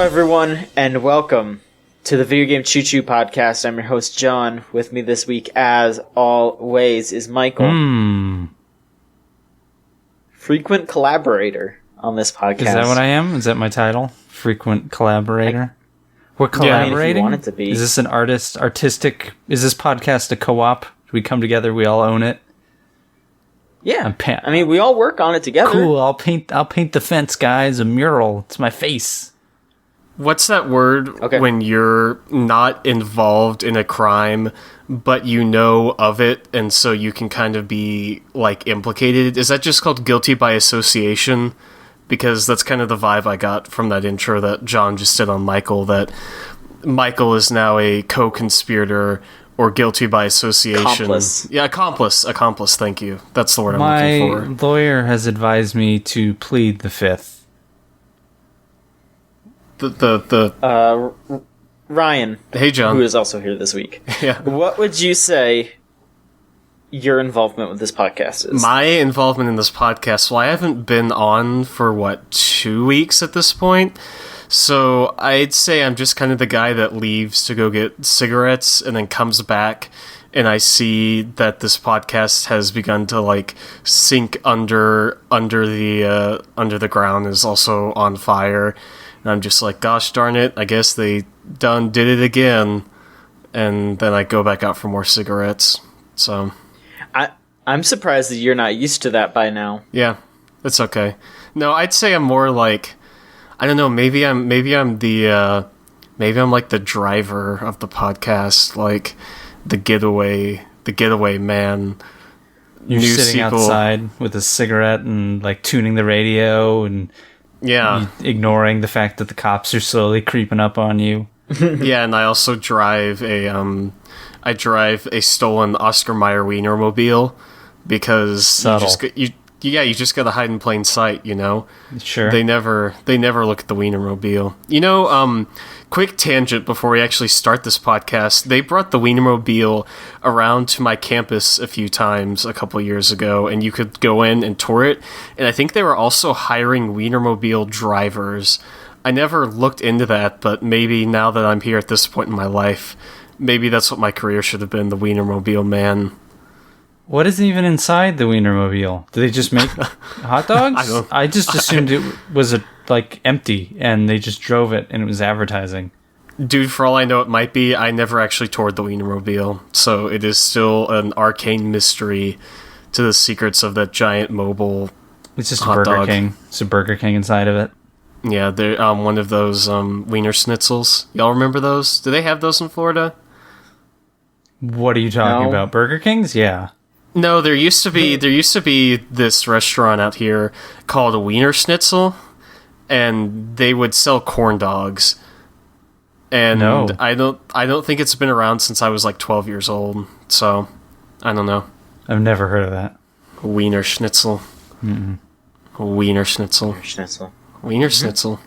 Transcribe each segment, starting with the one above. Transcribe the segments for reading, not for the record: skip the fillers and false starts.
everyone, and welcome to the Video Game Choo Choo Podcast. I'm your host, John. With me this week, as always, is Michael. Frequent collaborator on this podcast. Is that what I am? Is that my title? Frequent collaborator? We're collaborating? Yeah, if you want it to be. Is this an artistic... Is this podcast a co-op? We come together, we all own it? Yeah. I mean, we all work on it together. Cool, I'll paint the fence, guys. A mural. It's my face. What's that word when you're not involved in a crime, but you know of it, and so you can kind of be, like, implicated? Is that just called guilty by association? Because that's kind of the vibe I got from that intro that John just did on Michael, that Michael is now a co-conspirator or guilty by association. Accomplice. Yeah, accomplice, thank you. That's the word I'm looking for. My lawyer has advised me to plead the fifth. Ryan. Hey, John. Who is also here this week. Yeah. What would you say your involvement with this podcast is? My involvement in this podcast, well, I haven't been on for, 2 weeks at this point? So I'd say I'm just kind of the guy that leaves to go get cigarettes and then comes back, and I see that this podcast has begun to, like, sink under the ground, is also on fire. And I'm just like, gosh darn it, I guess they did it again. And then I go back out for more cigarettes. So I'm surprised that you're not used to that by now. Yeah, it's okay. No, I'd say I'm more like, I don't know, maybe I'm like the driver of the podcast, like the getaway man. You're sitting outside with a cigarette and, like, tuning the radio and ignoring the fact that the cops are slowly creeping up on you. Yeah, and I also drive a stolen Oscar Mayer Wienermobile because you just gotta hide in plain sight, you know. Sure. They never look at the Wienermobile. You know, quick tangent before we actually start this podcast. They brought the Wienermobile around to my campus a few times a couple years ago, and you could go in and tour it. And I think they were also hiring Wienermobile drivers. I never looked into that, but maybe now that I'm here at this point in my life, maybe that's what my career should have been, the Wienermobile man. What is even inside the Wienermobile? Do they just make hot dogs? I just assumed it was empty, and they just drove it, and it was advertising. Dude, for all I know, it might be. I never actually toured the Wienermobile, so it is still an arcane mystery to the secrets of that giant mobile. It's just a Burger King. It's a Burger King inside of it. Yeah, they're one of those Wiener Schnitzels. Y'all remember those? Do they have those in Florida? What are you talking about? Burger Kings? Yeah. No, there used to be this restaurant out here called a Wiener Schnitzel, and they would sell corn dogs. And I don't think it's been around since I was like 12 years old. So I don't know. I've never heard of that. Wiener Schnitzel. Mm-mm. Wiener Schnitzel. Wiener Schnitzel.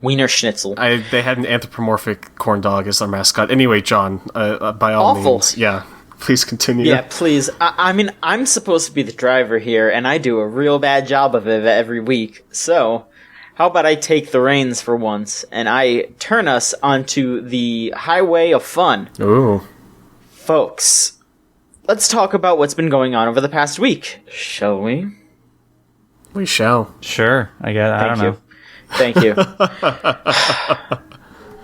Wiener Schnitzel. They had an anthropomorphic corn dog as their mascot. Anyway, John, by all means, yeah. Please continue. Yeah, please. I mean, I'm supposed to be the driver here, and I do a real bad job of it every week. So, how about I take the reins for once, and I turn us onto the highway of fun. Ooh. Folks, let's talk about what's been going on over the past week, shall we? We shall. Sure. I don't know. Thank you.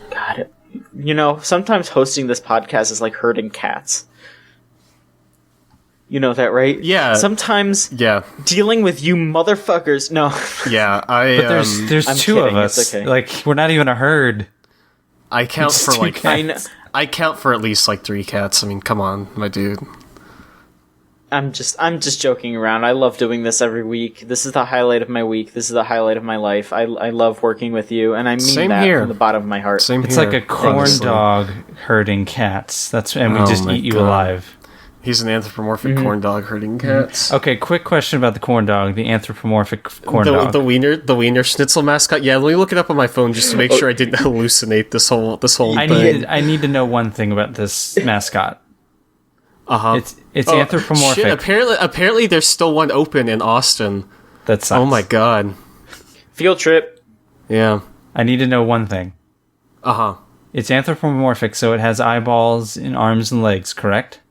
God, you know, sometimes hosting this podcast is like herding cats. You know that, right? Yeah. Sometimes dealing with you motherfuckers... No. Yeah, But there's two kidding, of us. It's okay. Like, we're not even a herd. I count It's for two like... cats. I count for at least like 3 cats. I mean, come on, my dude. I'm just joking around. I love doing this every week. This is the highlight of my week. This is the highlight of my life. I love working with you, and I mean that from the bottom of my heart. It's like a corn dog herding cats. And we just eat you alive. He's an anthropomorphic corn dog herding cats. Okay, quick question about the corn dog, the anthropomorphic corn dog. The Wiener Schnitzel mascot. Yeah, let me look it up on my phone just to make sure I didn't hallucinate this whole thing. I need to know one thing about this mascot. Uh-huh. It's anthropomorphic. Shit, apparently there's still one open in Austin. That sucks. Oh my god. Field trip. Yeah. I need to know one thing. Uh-huh. It's anthropomorphic, so it has eyeballs and arms and legs, correct?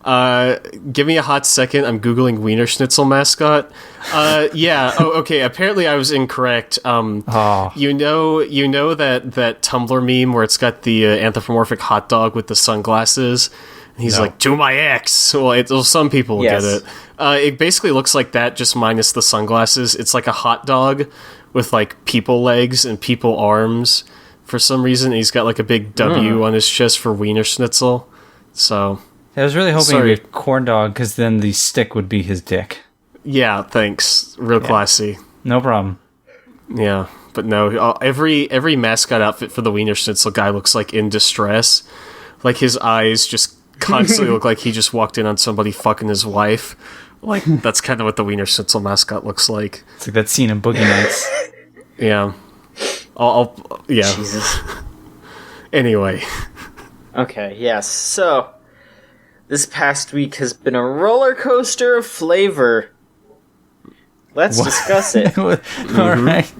Give me a hot second. I'm Googling Wiener Schnitzel mascot. Yeah. Oh, okay. Apparently I was incorrect. You know that Tumblr meme where it's got the anthropomorphic hot dog with the sunglasses? And he's like, to my ex. Well, some people get it. It basically looks like that, just minus the sunglasses. It's like a hot dog with like people legs and people arms for some reason. He's got like a big W on his chest for Wiener Schnitzel. So I was really hoping it'd be a corn dog, because then the stick would be his dick. Yeah, thanks. Real classy. No problem. Yeah, but no, every mascot outfit for the Wiener Schnitzel guy looks like in distress. Like his eyes just constantly look like he just walked in on somebody fucking his wife. Like, that's kind of what the Wiener Schnitzel mascot looks like. It's like that scene in Boogie Nights. Yeah. Yeah. Jesus. Anyway. Okay, yes. So, this past week has been a roller coaster of flavor. Let's discuss it. All right.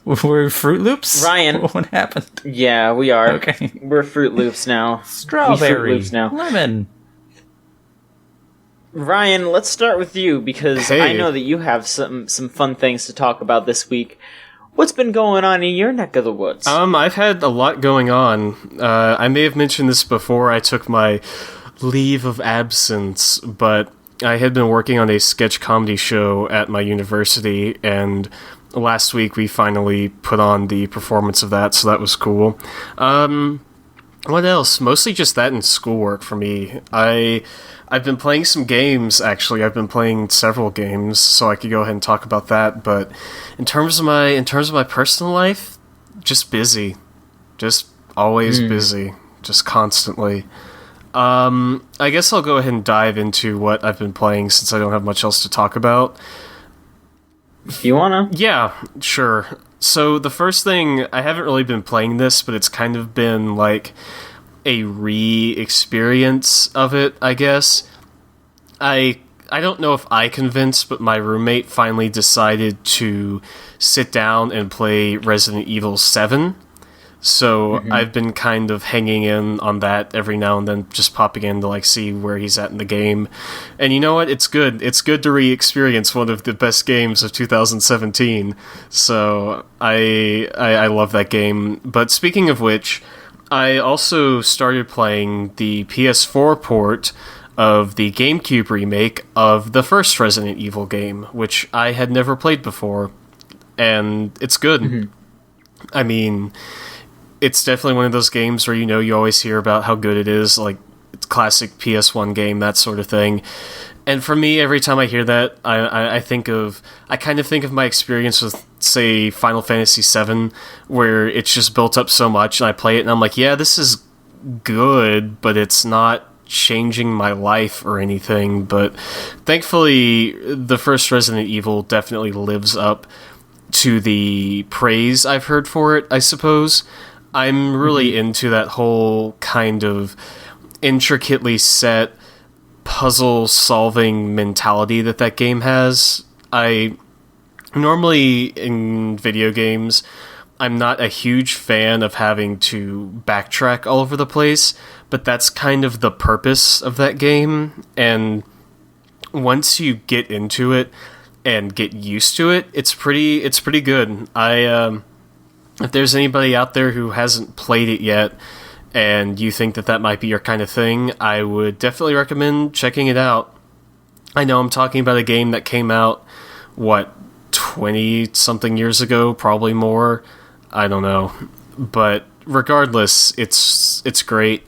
We're Fruit Loops? Ryan. What happened? Yeah, we are. Okay. We're Fruit Loops now. Strawberry. Fruit Loops now. Lemon. Ryan, let's start with you, because I know that you have some fun things to talk about this week. What's been going on in your neck of the woods? I've had a lot going on. I may have mentioned this before I took my leave of absence, but I had been working on a sketch comedy show at my university, and last week we finally put on the performance of that, so that was cool. What else? Mostly just that and schoolwork for me. I've been playing some games, actually. I've been playing several games, so I could go ahead and talk about that. But in terms of my personal life, just busy. Just always busy. Just constantly. I guess I'll go ahead and dive into what I've been playing since I don't have much else to talk about. If you wanna? Yeah, sure. So the first thing, I haven't really been playing this, but it's kind of been like a re-experience of it, I guess. I don't know if I convinced, but my roommate finally decided to sit down and play Resident Evil 7. So I've been kind of hanging in on that every now and then, just popping in to like see where he's at in the game. And you know what? It's good. It's good to re-experience one of the best games of 2017. So I love that game. But speaking of which, I also started playing the PS4 port of the GameCube remake of the first Resident Evil game, which I had never played before. And it's good. I mean, it's definitely one of those games where you always hear about how good it is, like it's classic PS1 game, that sort of thing. And for me, every time I hear that, I kind of think of my experience with, say, Final Fantasy VII, where it's just built up so much, and I play it, and I'm like, yeah, this is good, but it's not changing my life or anything. But thankfully, the first Resident Evil definitely lives up to the praise I've heard for it, I suppose. I'm really into that whole kind of intricately set puzzle-solving mentality that game has. Normally, in video games, I'm not a huge fan of having to backtrack all over the place, but that's kind of the purpose of that game, and once you get into it and get used to it, it's pretty good. If there's anybody out there who hasn't played it yet, and you think that might be your kind of thing, I would definitely recommend checking it out. I know I'm talking about a game that came out, 20-something years ago, probably more. I don't know. But regardless, it's great.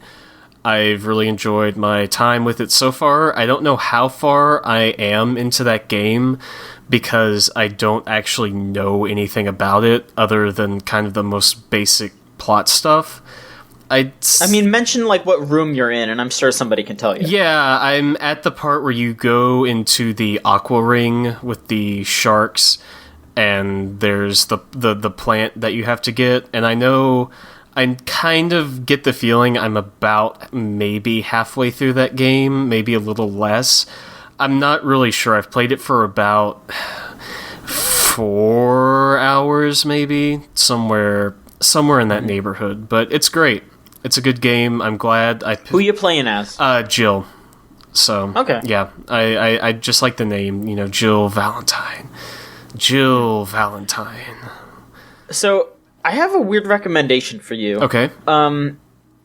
I've really enjoyed my time with it so far. I don't know how far I am into that game, because I don't actually know anything about it other than kind of the most basic plot stuff. I mean, mention like what room you're in, and I'm sure somebody can tell you. Yeah, I'm at the part where you go into the aqua ring with the sharks, and there's the plant that you have to get, and I kind of get the feeling I'm about maybe halfway through that game, maybe a little less. I'm not really sure. I've played it for about 4 hours, maybe somewhere in that neighborhood. But it's great. It's a good game. I'm glad. Who you playing as? Jill. So okay, yeah, I just like the name. Jill Valentine. Jill Valentine. So I have a weird recommendation for you. Okay.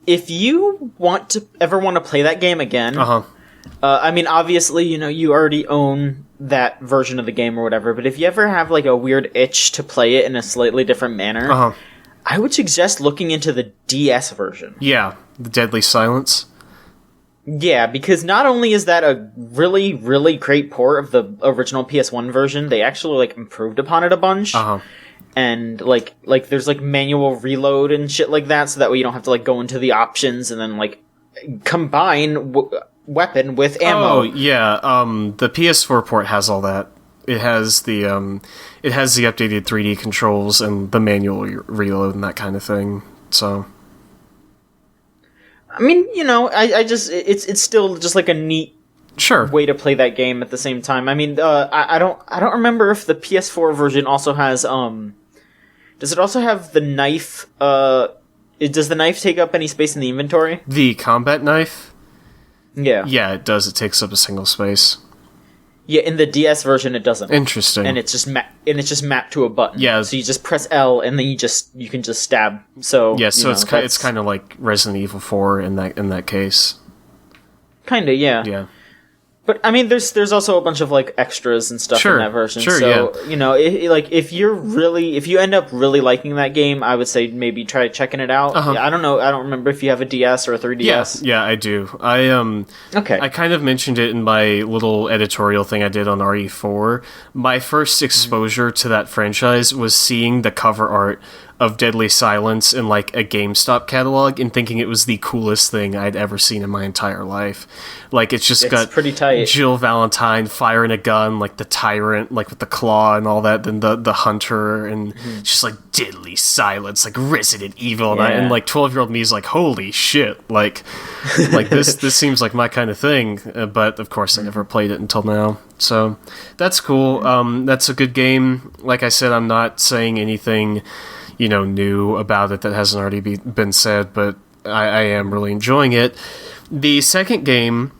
If you want to play that game again, I mean, obviously, you already own that version of the game or whatever, but if you ever have, like, a weird itch to play it in a slightly different manner, I would suggest looking into the DS version. Yeah, the Deadly Silence. Yeah, because not only is that a really, really great port of the original PS1 version, they actually, like, improved upon it a bunch. And, like, there's, like, manual reload and shit like that, so that way you don't have to, like, go into the options and then, like, combine weapon with ammo. Oh, yeah, the PS4 port has all that. It has the updated 3D controls and the manual reload and that kind of thing, so... I mean, I just... It's still just, like, a neat way to play that game at the same time. I mean, I don't remember if the PS4 version also has, does it also have the knife, does the knife take up any space in the inventory? The combat knife? Yeah. Yeah, it does. It takes up a single space. Yeah, in the DS version it doesn't. Interesting. And it's just mapped to a button. Yeah. So you just press L and then you can just stab. So yeah, so it's kind of like Resident Evil 4 in that case. Kinda, yeah. Yeah. But I mean, there's also a bunch of like extras and stuff in that version. Sure, so if you end up really liking that game, I would say maybe try checking it out. Yeah, I don't know. I don't remember if you have a DS or a 3DS. Yeah, I do. Okay. I kind of mentioned it in my little editorial thing I did on RE4. My first exposure to that franchise was seeing the cover art of Deadly Silence in like a GameStop catalog and thinking it was the coolest thing I'd ever seen in my entire life. Like it's got pretty tight. Jill Valentine firing a gun, like the tyrant, like with the claw and all that, then the hunter, and just like Deadly Silence, like Resident Evil, and like 12-year-old me is like, holy shit, like this seems like my kind of thing. But of course I never played it until now. So that's cool. That's a good game. Like I said, I'm not saying anything new about it that hasn't already been said, but I am really enjoying it. The second game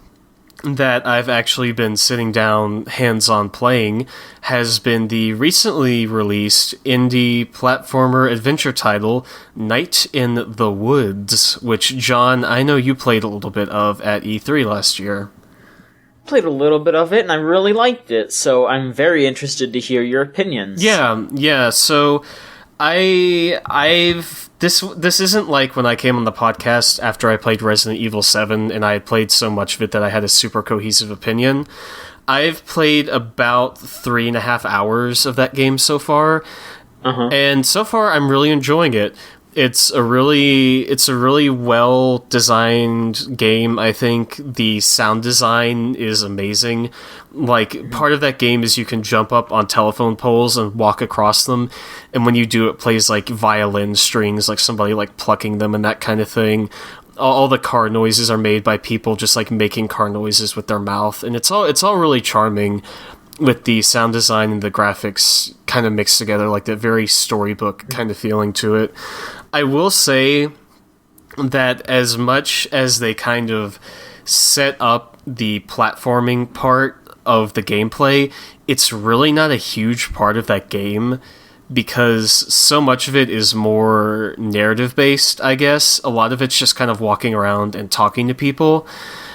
that I've actually been sitting down hands-on playing has been the recently released indie platformer adventure title, Night in the Woods, which, John, I know you played a little bit of at E3 last year. Played a little bit of it, and I really liked it, so I'm very interested to hear your opinions. Yeah, so... This isn't like when I came on the podcast after I played Resident Evil 7 and I had played so much of it that I had a super cohesive opinion. I've played about 3.5 hours of that game so far, and so far I'm really enjoying it. It's a really well designed game. I think the sound design is amazing. Like, part of that game is you can jump up on telephone poles and walk across them, and when you do, it plays like violin strings, like somebody like plucking them and that kind of thing. All the car noises are made by people just like making car noises with their mouth, and it's all really charming, with the sound design and the graphics kind of mixed together, like that very storybook kind of feeling to it. I will say that as much as they kind of set up the platforming part of the gameplay, it's really not a huge part of that game, because so much of it is more narrative-based, I guess. A lot of it's just kind of walking around and talking to people.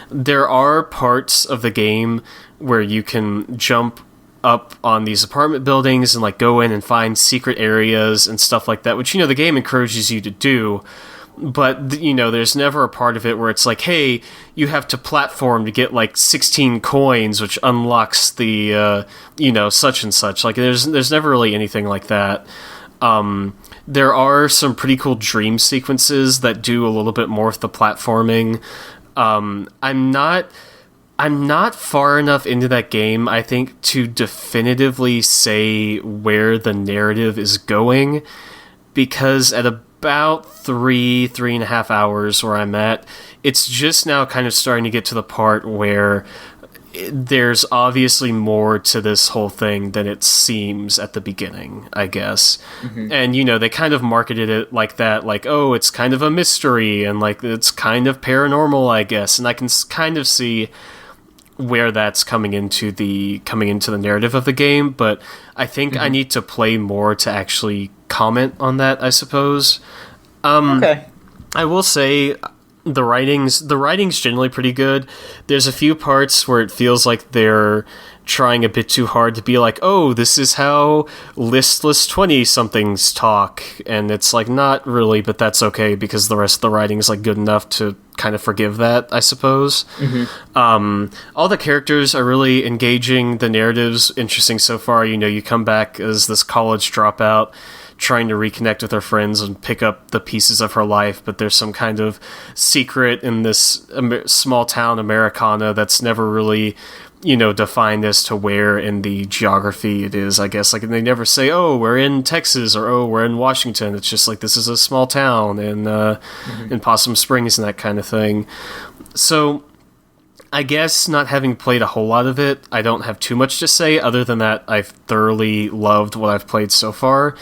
There are parts of the game where you can jump up on these apartment buildings and like go in and find secret areas and stuff like that, which, the game encourages you to do. But, there's never a part of it where it's like, hey, you have to platform to get like 16 coins, which unlocks the, such and such. Like, there's never really anything like that. There are some pretty cool dream sequences that do a little bit more of the platforming. I'm not far enough into that game, I think, to definitively say where the narrative is going, because at about 3.5 hours where I'm at, it's just now kind of starting to get to the part where there's obviously more to this whole thing than it seems at the beginning, I guess. And, they kind of marketed it like that, like, oh, it's kind of a mystery, and, like, it's kind of paranormal, I guess. And I can kind of see where that's coming into the narrative of the game, but I think I need to play more to actually comment on that, I suppose. Okay. I will say the writing's generally pretty good. There's a few parts where it feels like they're trying a bit too hard to be like, oh, this is how listless 20-somethings talk, and it's like, not really, but that's okay, because the rest of the writing is like good enough to kind of forgive that, I suppose. All the characters are really engaging. The narrative's interesting so far. You come back as this college dropout trying to reconnect with her friends and pick up the pieces of her life, but there's some kind of secret in this small town Americana that's never really defined as to where in the geography it is, I guess. Like, they never say, oh, we're in Texas, or oh, we're in Washington. It's just like, this is a small town in Possum Springs and that kind of thing. So I guess, not having played a whole lot of it, I don't have too much to say, other than that I've thoroughly loved what I've played so far.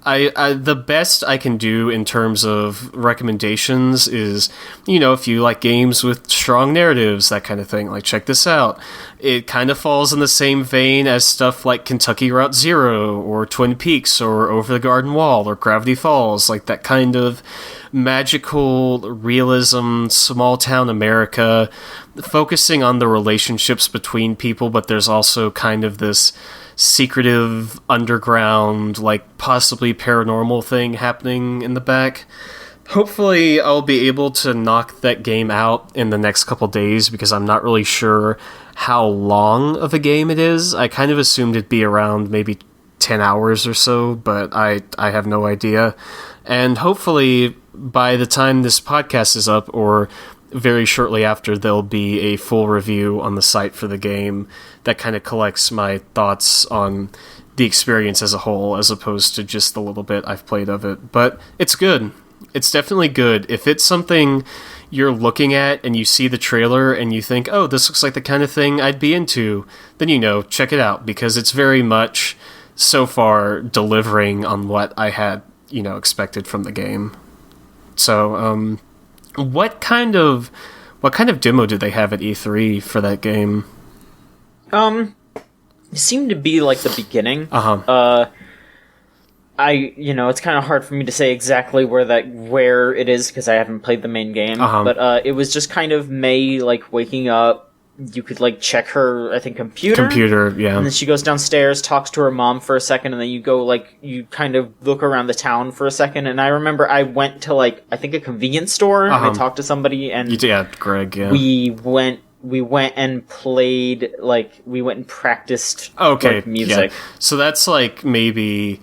The best I can do in terms of recommendations is, if you like games with strong narratives, that kind of thing, like, check this out. It kind of falls in the same vein as stuff like Kentucky Route Zero, or Twin Peaks, or Over the Garden Wall, or Gravity Falls, like that kind of magical realism, small-town America, focusing on the relationships between people, but there's also kind of this secretive, underground, like, possibly paranormal thing happening in the back. Hopefully I'll be able to knock that game out in the next couple days, because I'm not really sure how long of a game it is. I kind of assumed it'd be around maybe 10 hours or so, but I have no idea. And hopefully by the time this podcast is up, or very shortly after, there'll be a full review on the site for the game that kind of collects my thoughts on the experience as a whole, as opposed to just the little bit I've played of it. But it's good. It's definitely good. If it's something you're looking at and you see the trailer and you think, oh, this looks like the kind of thing I'd be into, then, check it out, because it's very much, so far, delivering on what I had, expected from the game. So, what kind of demo did they have at E3 for that game? It seemed to be like the beginning. It's kind of hard for me to say exactly where it is, because I haven't played the main game. But it was just kind of May, like, waking up. You could, like, check her, I think, computer, yeah. And then she goes downstairs, talks to her mom for a second, and then you go, like, you kind of look around the town for a second. And I remember I went to, like, I think a convenience store, and I talked to somebody, and Greg, yeah. we went and played, like, we went and practiced music. Yeah. So that's, like, maybe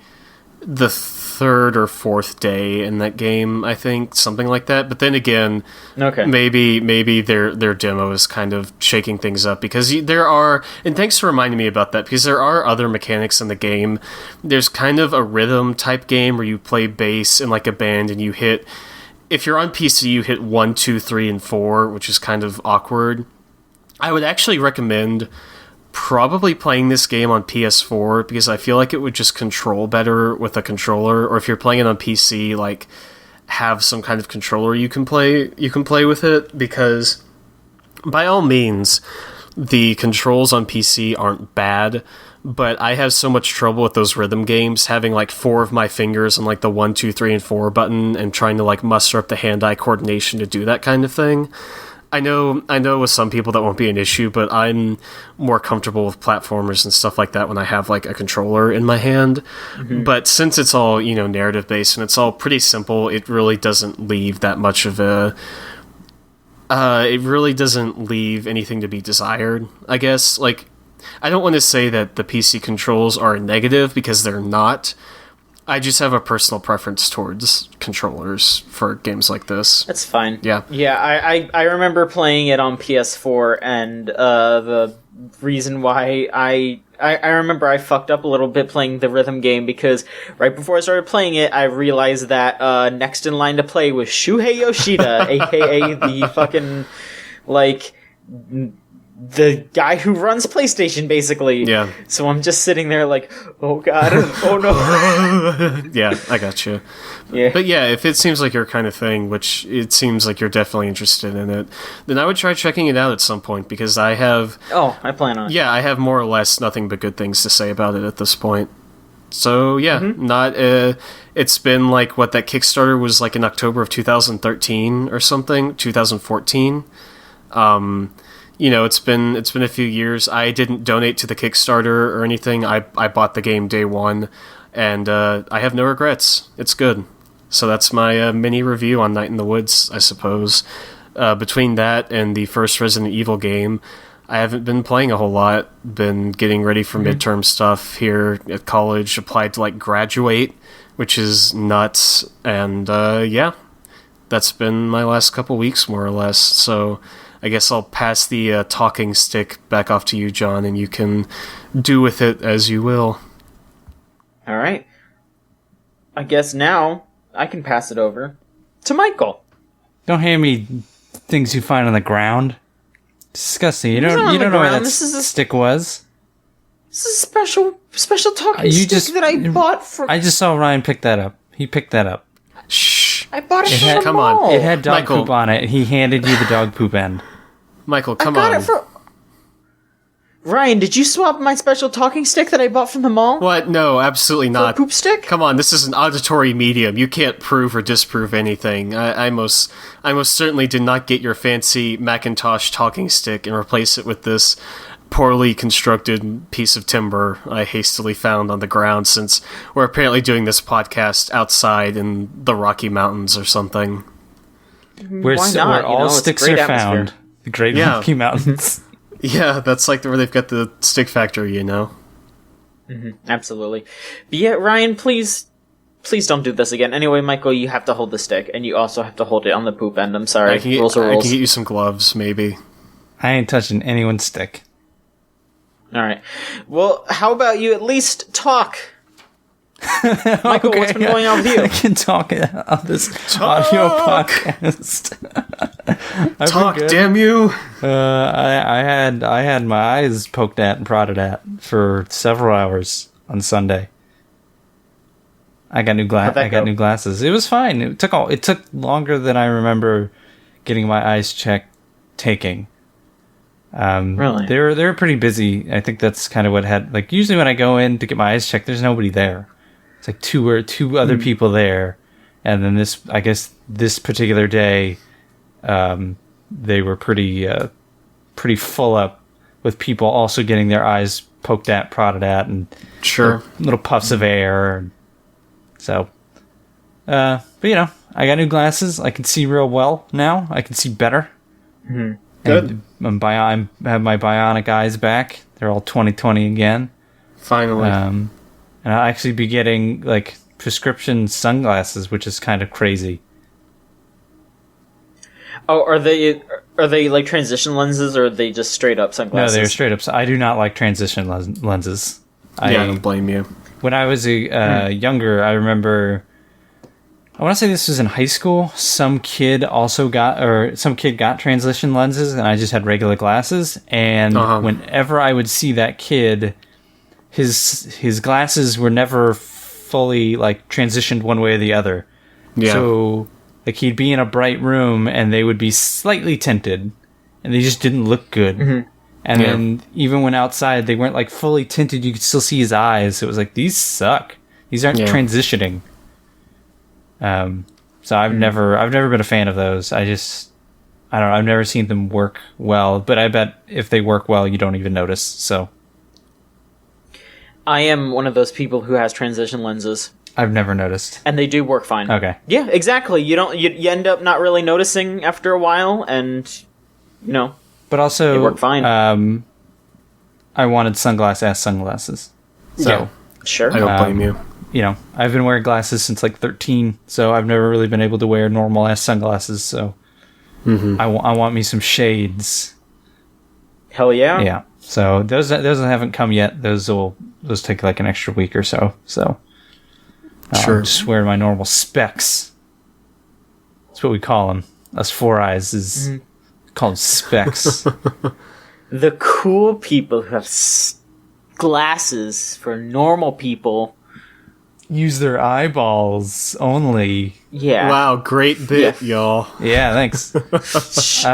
the third or fourth day in that game, I think, something like that. But then again, maybe their demo is kind of shaking things up, because there are, and thanks for reminding me about that, because there are other mechanics in the game. There's kind of a rhythm type game where you play bass in, like, a band, and you hit, if you're on PC, you hit 1, 2, 3, and 4, which is kind of awkward. I would actually recommend probably playing this game on PS4, because I feel like it would just control better with a controller, or if you're playing it on PC, like, have some kind of controller you can play with it, because by all means the controls on PC aren't bad, but I have so much trouble with those rhythm games, having, like, 4 of my fingers on, like, the 1, 2, 3, and 4 button, and trying to, like, muster up the hand-eye coordination to do that kind of thing. I know with some people that won't be an issue, but I'm more comfortable with platformers and stuff like that when I have, like, a controller in my hand. But since it's all, narrative based and it's all pretty simple, it really doesn't leave that much of a... it really doesn't leave anything to be desired, I guess. Like, I don't want to say that the PC controls are a negative, because they're not. I just have a personal preference towards controllers for games like this. That's fine. Yeah. Yeah, I remember playing it on PS4, and the reason why I remember I fucked up a little bit playing the rhythm game, because right before I started playing it, I realized that next in line to play was Shuhei Yoshida, aka the fucking, like, the guy who runs PlayStation, basically. Yeah. So I'm just sitting there like, oh god, oh no. Yeah, I got you. Yeah. But yeah, if it seems like your kind of thing, which it seems like you're definitely interested in it, then I would try checking it out at some point, because I have... Oh, I plan on it. Yeah, I have more or less nothing but good things to say about it at this point. So yeah, not... it's been like, what, that Kickstarter was like in October of 2013 or something? 2014? You know, it's been a few years. I didn't donate to the Kickstarter or anything. I bought the game day one, and I have no regrets. It's good. So that's my mini review on Night in the Woods, I suppose. Between that and the first Resident Evil game, I haven't been playing a whole lot. Been getting ready for midterm stuff here at college. Applied to like graduate, which is nuts. And yeah, that's been my last couple weeks, more or less. So I guess I'll pass the talking stick back off to you, John, and you can do with it as you will. All right. I guess now I can pass it over to Michael. Don't hand me things you find on the ground. Disgusting. You don't know where that stick was. This is a special talking stick that I bought from... I just saw Ryan pick that up. He picked that up. Shh. I bought it from the come mall. on. It had dog Michael. poop on it. He handed you the dog poop end. Michael, come I got on. it from... Ryan, did you swap my special talking stick that I bought from the mall? What? No, absolutely For a not. poop stick? Come on, this is an auditory medium. You can't prove or disprove anything. I most certainly did not get your fancy Macintosh talking stick and replace it with this poorly constructed piece of timber I hastily found on the ground, since we're apparently doing this podcast outside in the Rocky Mountains or something. Where Why not? all It's a sticks great are found. atmosphere. The Great Yeah. Rocky Mountains. Yeah, that's like where they've got the stick factory, you know? Absolutely. But yeah, Ryan, please don't do this again. Anyway, Michael, you have to hold the stick, and you also have to hold it on the poop end. I'm sorry. Rules are I rules. can get you some gloves, maybe. I ain't touching anyone's stick. All right. Well, how about you at least talk? Michael, what's been going on with you? I can talk on this audio podcast. I've Talk, been good. damn you! I had my eyes poked at and prodded at for several hours on Sunday. I got new new glasses. It was fine. It took longer than I remember getting my eyes checked taking. Really? They were pretty busy. I think that's kind of what had, like, usually when I go in to get my eyes checked, there's nobody there. It's like two other people there, and then this particular day, they were pretty full up with people also getting their eyes poked at, prodded at, and Sure. little puffs of air. So, but you know, I got new glasses. I can see real well now. I can see better. Good. And I have my bionic eyes back. They're all 20/20 again. Finally. And I'll actually be getting like prescription sunglasses, which is kind of crazy. Oh, are they like transition lenses, or are they just straight up No, sunglasses? they're straight up. I do not like transition lenses. I don't blame you. When I was younger, I remember. I want to say this was in high school. Some kid got transition lenses, and I just had regular glasses. And whenever I would see that kid, his glasses were never fully like transitioned one way or the other. Yeah. So like he'd be in a bright room and they would be slightly tinted, and they just didn't look good. And then even when outside they weren't like fully tinted, you could still see his eyes. It was like, these suck. These aren't transitioning. So I've never been a fan of those. I don't know. I've never seen them work well, but I bet if they work well, you don't even notice. So I am one of those people who has transition lenses, I've never noticed. and they do work fine. Okay. Yeah, exactly. You end up not really noticing after a while, and But also, they work fine. I wanted sunglasses. So, Yeah. Sure. I don't blame you. you know, I've been wearing glasses since like 13, so I've never really been able to wear normal ass sunglasses. So I want me some shades. Hell yeah. Yeah. So those haven't come yet. Those take like an extra week or so. So Sure. I'm just wearing my normal specs. That's what we call them. Us Four Eyes is called specs. the cool people who have glasses for normal people use their eyeballs only. Yeah. Wow, great bit, y'all. Yeah, thanks. That's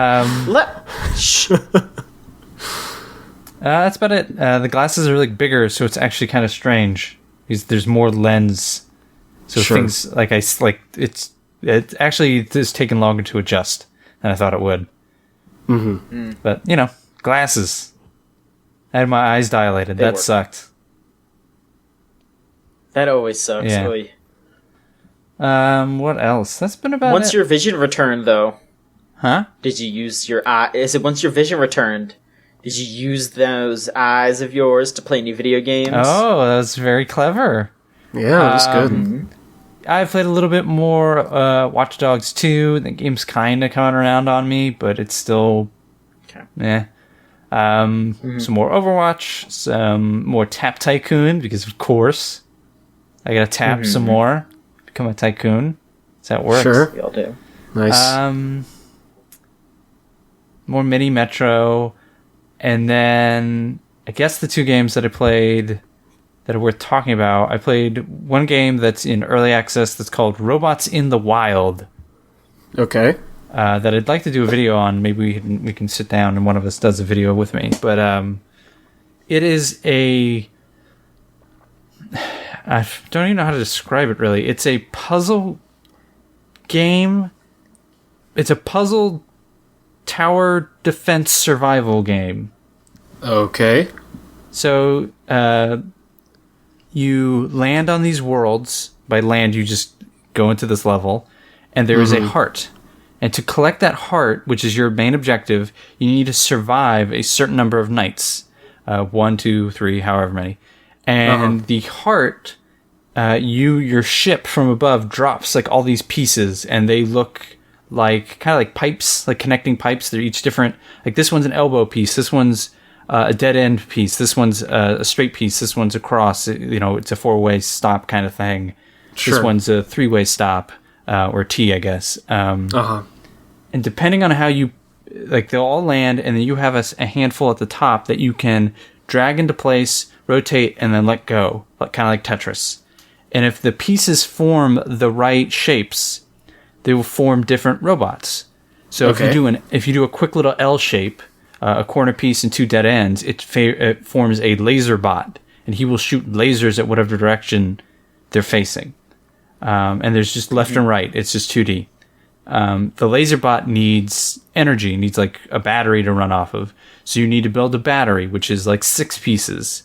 about it. The glasses are like bigger, so it's actually kind of strange. Because there's more lens, so things it's actually just taking longer to adjust than I thought it would. Mm-hmm. But glasses. I had my eyes dilated. That sucked. That always sucks. Yeah. Oy. What else? That's been about Once it. your vision returned, though, Huh? did you use your eye? Is it once your vision returned? Did you use those eyes of yours to play new video games? Oh, that was very clever. Yeah, that's good. I played a little bit more Watch Dogs 2. The game's kind of coming around on me, but it's still... Okay. Some more Overwatch, some more Tap Tycoon, because of course I gotta tap some more, become a tycoon. That's how it works. Sure. We all do. Nice. More Mini Metro, and then I guess the two games that I played that are worth talking about. I played one game that's in early access that's called Robots in the Wild. Okay. That I'd like to do a video on. Maybe we can sit down and one of us does a video with me. But it is a... I don't even know how to describe it, really. It's a puzzle game. It's a puzzle tower defense survival game. Okay. So you land on these worlds. By land, you just go into this level. And there is a heart. And to collect that heart, which is your main objective, you need to survive a certain number of nights. 1, 2, 3, however many. And the heart, your ship from above drops like all these pieces, and they look like kind of like pipes, like connecting pipes. They're each different. Like this one's an elbow piece. This one's a dead end piece. This one's a straight piece. This one's a cross. It's a 4-way stop kind of thing. Sure. This one's a 3-way stop. Or T, I guess. And depending on how you... they'll all land, and then you have a handful at the top that you can drag into place, rotate, and then let go. Kind of like Tetris. And if the pieces form the right shapes, they will form different robots. So if you do a quick little L shape, a corner piece and 2 dead ends, it forms a laser bot. And he will shoot lasers at whatever direction they're facing. And there's just left and right. It's just 2D. The laser bot needs energy, needs like a battery to run off of. So you need to build a battery, which is like 6 pieces.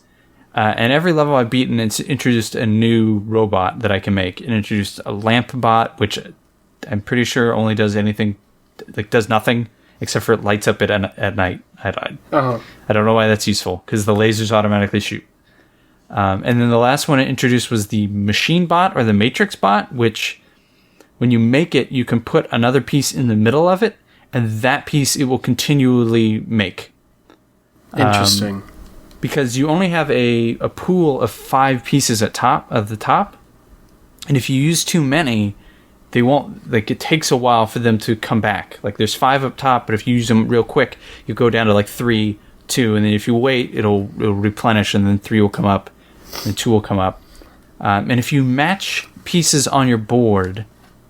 And every level I've beaten, it's introduced a new robot that I can make. It introduced a lamp bot, which I'm pretty sure only does anything, does nothing, except for it lights up at night. I don't know why that's useful, because the lasers automatically shoot. And then the last one it introduced was the machine bot, or the matrix bot, which when you make it, you can put another piece in the middle of it, and that piece it will continually make. Interesting. Because you only have a pool of 5 pieces at the top, and if you use too many, they won't, it takes a while for them to come back. Like there's 5 up top, but if you use them real quick, you go down to 3, 2, and then if you wait, it'll replenish, and then 3 will come up, and 2 will come up. And if you match pieces on your board,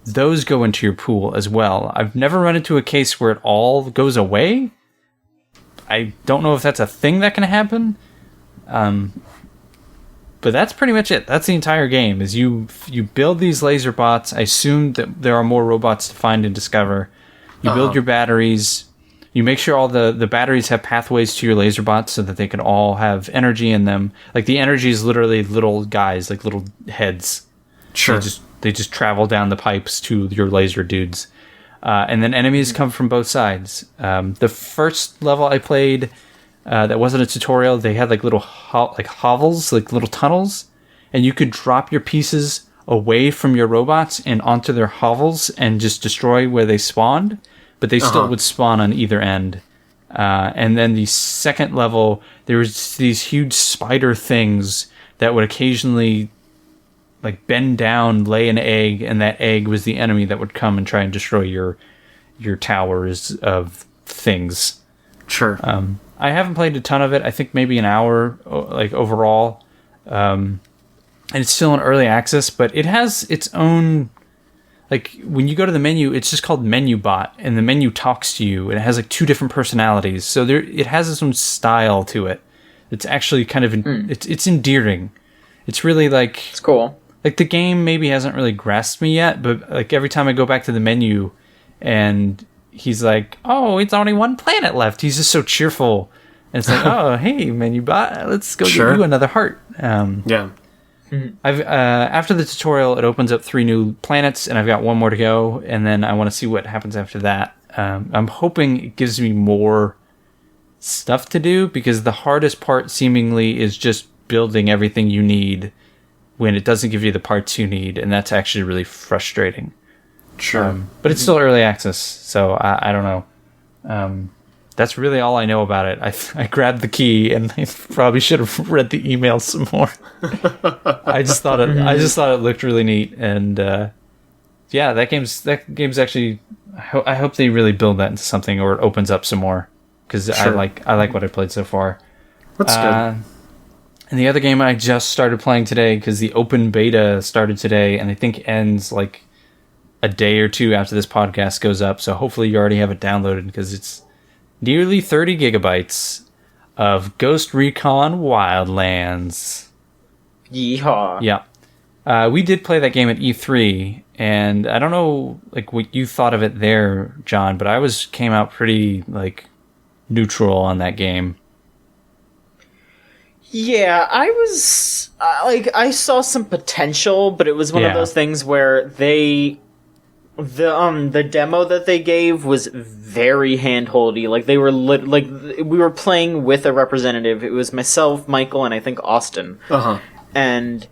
those go into your pool as well. I've never run into a case where it all goes away. I don't know if that's a thing that can happen. But that's pretty much it. That's the entire game, is you build these laser bots. I assume that there are more robots to find and discover. You build your batteries. You make sure all the batteries have pathways to your laser bots so that they can all have energy in them. Like the energy is literally little guys, like little heads. Sure. They just travel down the pipes to your laser dudes. And then enemies come from both sides. The first level I played, that wasn't a tutorial, they had little hovels, little tunnels, and you could drop your pieces away from your robots and onto their hovels and just destroy where they spawned, but they still would spawn on either end. And then the second level, there was these huge spider things that would occasionally bend down, lay an egg, and that egg was the enemy that would come and try and destroy your towers of things. Sure. I haven't played a ton of it. I think maybe an hour, like, overall. And it's still in early access, but it has its own... Like, when you go to the menu, it's just called Menu Bot, and the menu talks to you, and it has, like, 2 different personalities. So it has its own style to it. It's actually kind of... It's endearing. It's really, like... It's cool. Like, the game maybe hasn't really grasped me yet, but, like, every time I go back to the menu, and he's like, oh, it's only 1 planet left. He's just so cheerful. And it's like, oh, hey, Menu Bot, let's go get you another heart. Yeah. I've after the tutorial, it opens up 3 new planets, and I've got 1 more to go, and then I want to see what happens after that. I'm hoping it gives me more stuff to do, because the hardest part seemingly is just building everything you need when it doesn't give you the parts you need, and that's actually really frustrating. Sure. But it's still early access, so I don't know. That's really all I know about it. I grabbed the key, and I probably should have read the email some more. I just thought it looked really neat, and yeah, that game's actually. I hope they really build that into something, or it opens up some more, because I like what I played so far. That's good. And the other game I just started playing today, because the open beta started today, and I think ends like a day or 2 after this podcast goes up. So hopefully you already have it downloaded, because it's nearly 30 gigabytes of Ghost Recon Wildlands. Yeehaw. Yeah. We did play that game at E3, and I don't know like what you thought of it there, John, but I came out pretty like neutral on that game. Yeah, I was I saw some potential, but it was one of those things where the demo that they gave was very handholdy. Like they were we were playing with a representative. It was myself, Michael, and I think Austin. And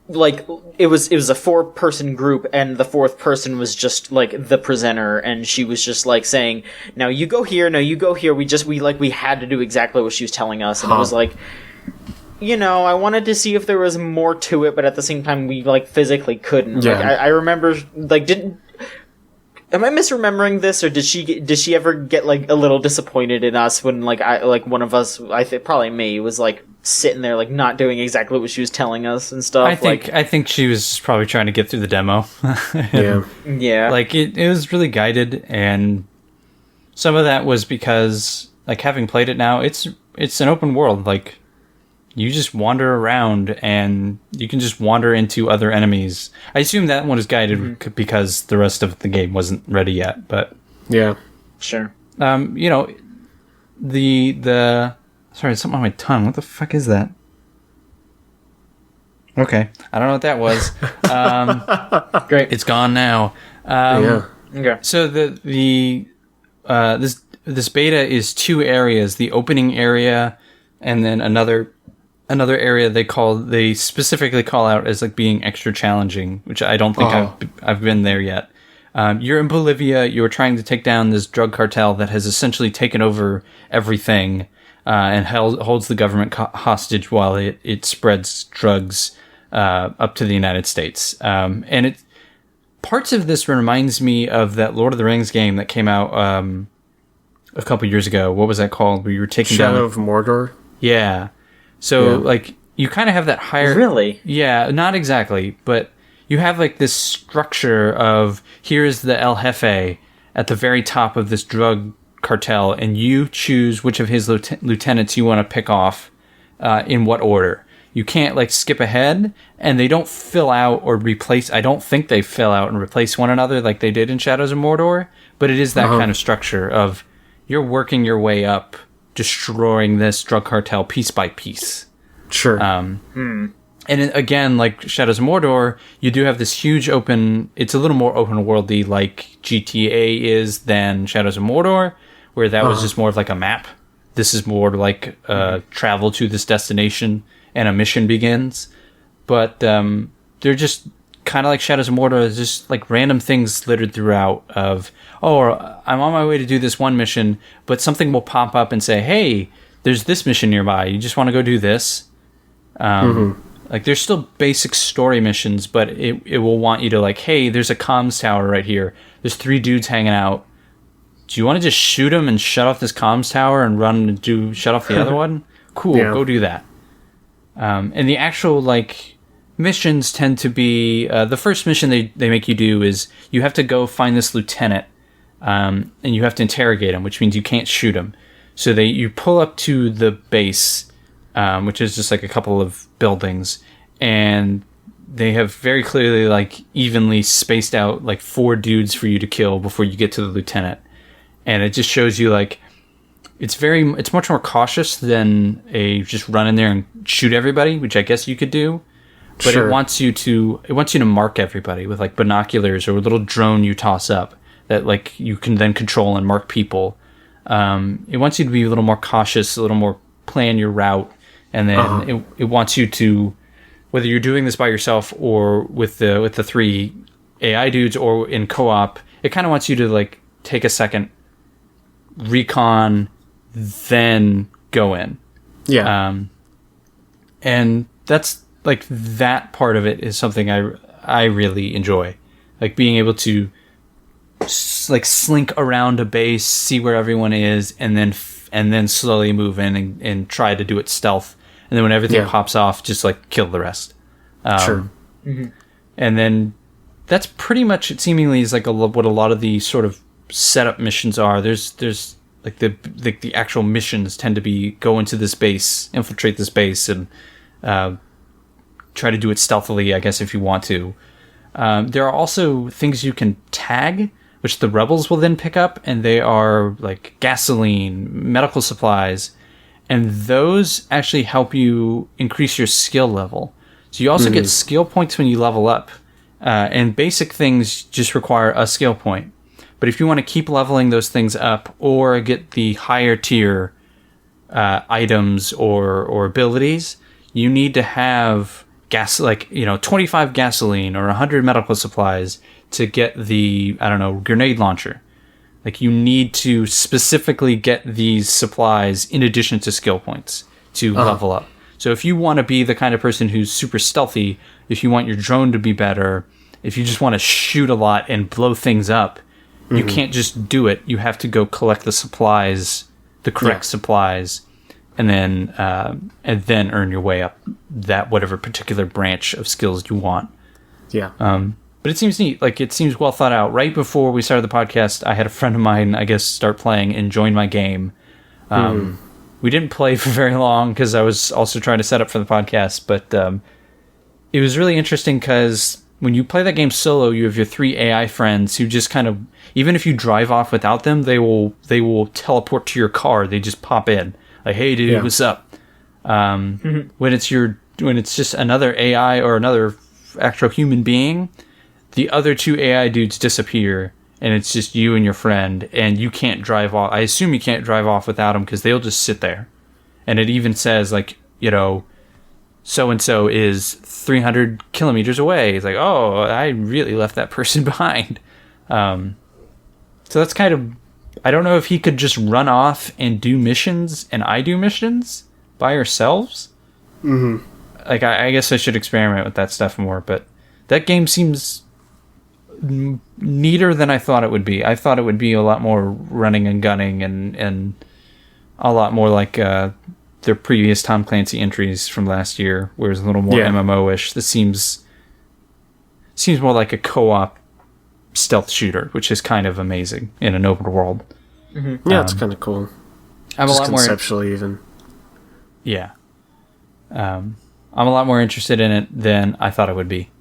like it was a 4-person group, and the 4th person was just like the presenter, and she was just like saying, "Now you go here, no you go here." We had to do exactly what she was telling us, and it was like, you know, I wanted to see if there was more to it, but at the same time, we like physically couldn't. Yeah. Like I remember, like, am I misremembering this, or did she ever get like a little disappointed in us when one of us, I think probably me, was like sitting there like not doing exactly what she was telling us and stuff. I think she was probably trying to get through the demo. Yeah. Like it was really guided, and some of that was because like having played it now, it's an open world. Like you just wander around, and you can just wander into other enemies. I assume that one is guided because the rest of the game wasn't ready yet, but yeah, sure. You know, the sorry, something on my tongue. What the fuck is that? Okay, I don't know what that was. Great, it's gone now. Yeah. Okay. So this beta is 2 areas: the opening area, and then another area they specifically call out as like being extra challenging, which I don't think I've been there yet. You're in Bolivia. You're trying to take down this drug cartel that has essentially taken over everything and holds the government hostage while it spreads drugs up to the United States. And parts of this reminds me of that Lord of the Rings game that came out a couple years ago. What was that called? Where you were taking down Shadow of Mordor. Yeah. So like you kind of have that higher. Really? Yeah, not exactly, but you have like this structure of here's the El Jefe at the very top of this drug cartel, and you choose which of his lieutenants you want to pick off in what order. You can't like skip ahead, and they don't fill out or replace. I don't think they fill out and replace one another like they did in Shadows of Mordor, but it is that kind of structure of you're working your way up, destroying this drug cartel piece by piece. Sure. And again, like Shadows of Mordor, you do have this huge open... It's a little more open-worldy like GTA is than Shadows of Mordor, where that was just more of like a map. This is more like travel to this destination and a mission begins. But they're just kind of like Shadows of Mordor. There's just like random things littered throughout of, I'm on my way to do this one mission, but something will pop up and say, hey, there's this mission nearby. You just want to go do this? Like, there's still basic story missions, but it will want you to, like, hey, there's a comms tower right here. There's 3 dudes hanging out. do you want to just shoot him and shut off this comms tower and run and shut off the other one? Cool, go do that. And the actual, like, missions tend to be... the first mission they make you do is you have to go find this lieutenant, and you have to interrogate him, which means you can't shoot him. So you pull up to the base, which is just, like, a couple of buildings, and they have very clearly, like, evenly spaced out, like, 4 dudes for you to kill before you get to the lieutenant. And it just shows you, like, it's much more cautious than just run in there and shoot everybody, which I guess you could do. But it wants you to mark everybody with, like, binoculars or a little drone you toss up that, like, you can then control and mark people. It wants you to be a little more cautious, a little more plan your route, and then it wants you to, whether you're doing this by yourself or with the 3 AI dudes or in co-op, it kind of wants you to, like, take a second, recon, then go in. Yeah. And that's, like, that part of it is something I really enjoy. Like, being able to, like, slink around a base, see where everyone is, and then slowly move in and try to do it stealth. And then when everything pops off, just, like, kill the rest. Sure. Mm-hmm. And then that's pretty much, it seemingly is like what a lot of the sort of setup missions are. There's like the actual missions tend to be go into this base, infiltrate this base, and try to do it stealthily, I guess, if you want to. There are also things you can tag, which the rebels will then pick up, and they are like gasoline, medical supplies, and those actually help you increase your skill level. So you also get skill points when you level up, and basic things just require a skill point. But if you want to keep leveling those things up or get the higher tier items or abilities, you need to have 25 gasoline or 100 medical supplies to get the, grenade launcher. Like, you need to specifically get these supplies in addition to skill points to level up. So if you want to be the kind of person who's super stealthy, if you want your drone to be better, if you just want to shoot a lot and blow things up, you can't just do it. You have to go collect the supplies, the correct supplies, and then earn your way up that whatever particular branch of skills you want. Yeah. But it seems neat. Like, it seems well thought out. Right before we started the podcast, I had a friend of mine, I guess, start playing and join my game. We didn't play for very long because I was also trying to set up for the podcast, but it was really interesting because when you play that game solo, you have your 3 AI friends who just kind of, even if you drive off without them, they will teleport to your car. They just pop in. Like, hey dude, what's up? When it's just another AI or another actual human being, the other 2 AI dudes disappear, and it's just you and your friend, and you can't drive off. I assume you can't drive off without them because they'll just sit there. And it even says, like, so-and-so is 300 kilometers away. It's like, oh, I really left that person behind. So that's kind of... I don't know if he could just run off and do missions, and I do missions by ourselves. Mm-hmm. Like, I guess I should experiment with that stuff more, but that game seems neater than I thought it would be. I thought it would be a lot more running and gunning and a lot more like their previous Tom Clancy entries from last year, where it's a little more MMO-ish. This seems more like a co-op stealth shooter, which is kind of amazing in an open world. Mm-hmm. Yeah, it's kind of cool. I'm just a lot more conceptually even. Yeah. I'm a lot more interested in it than I thought it would be.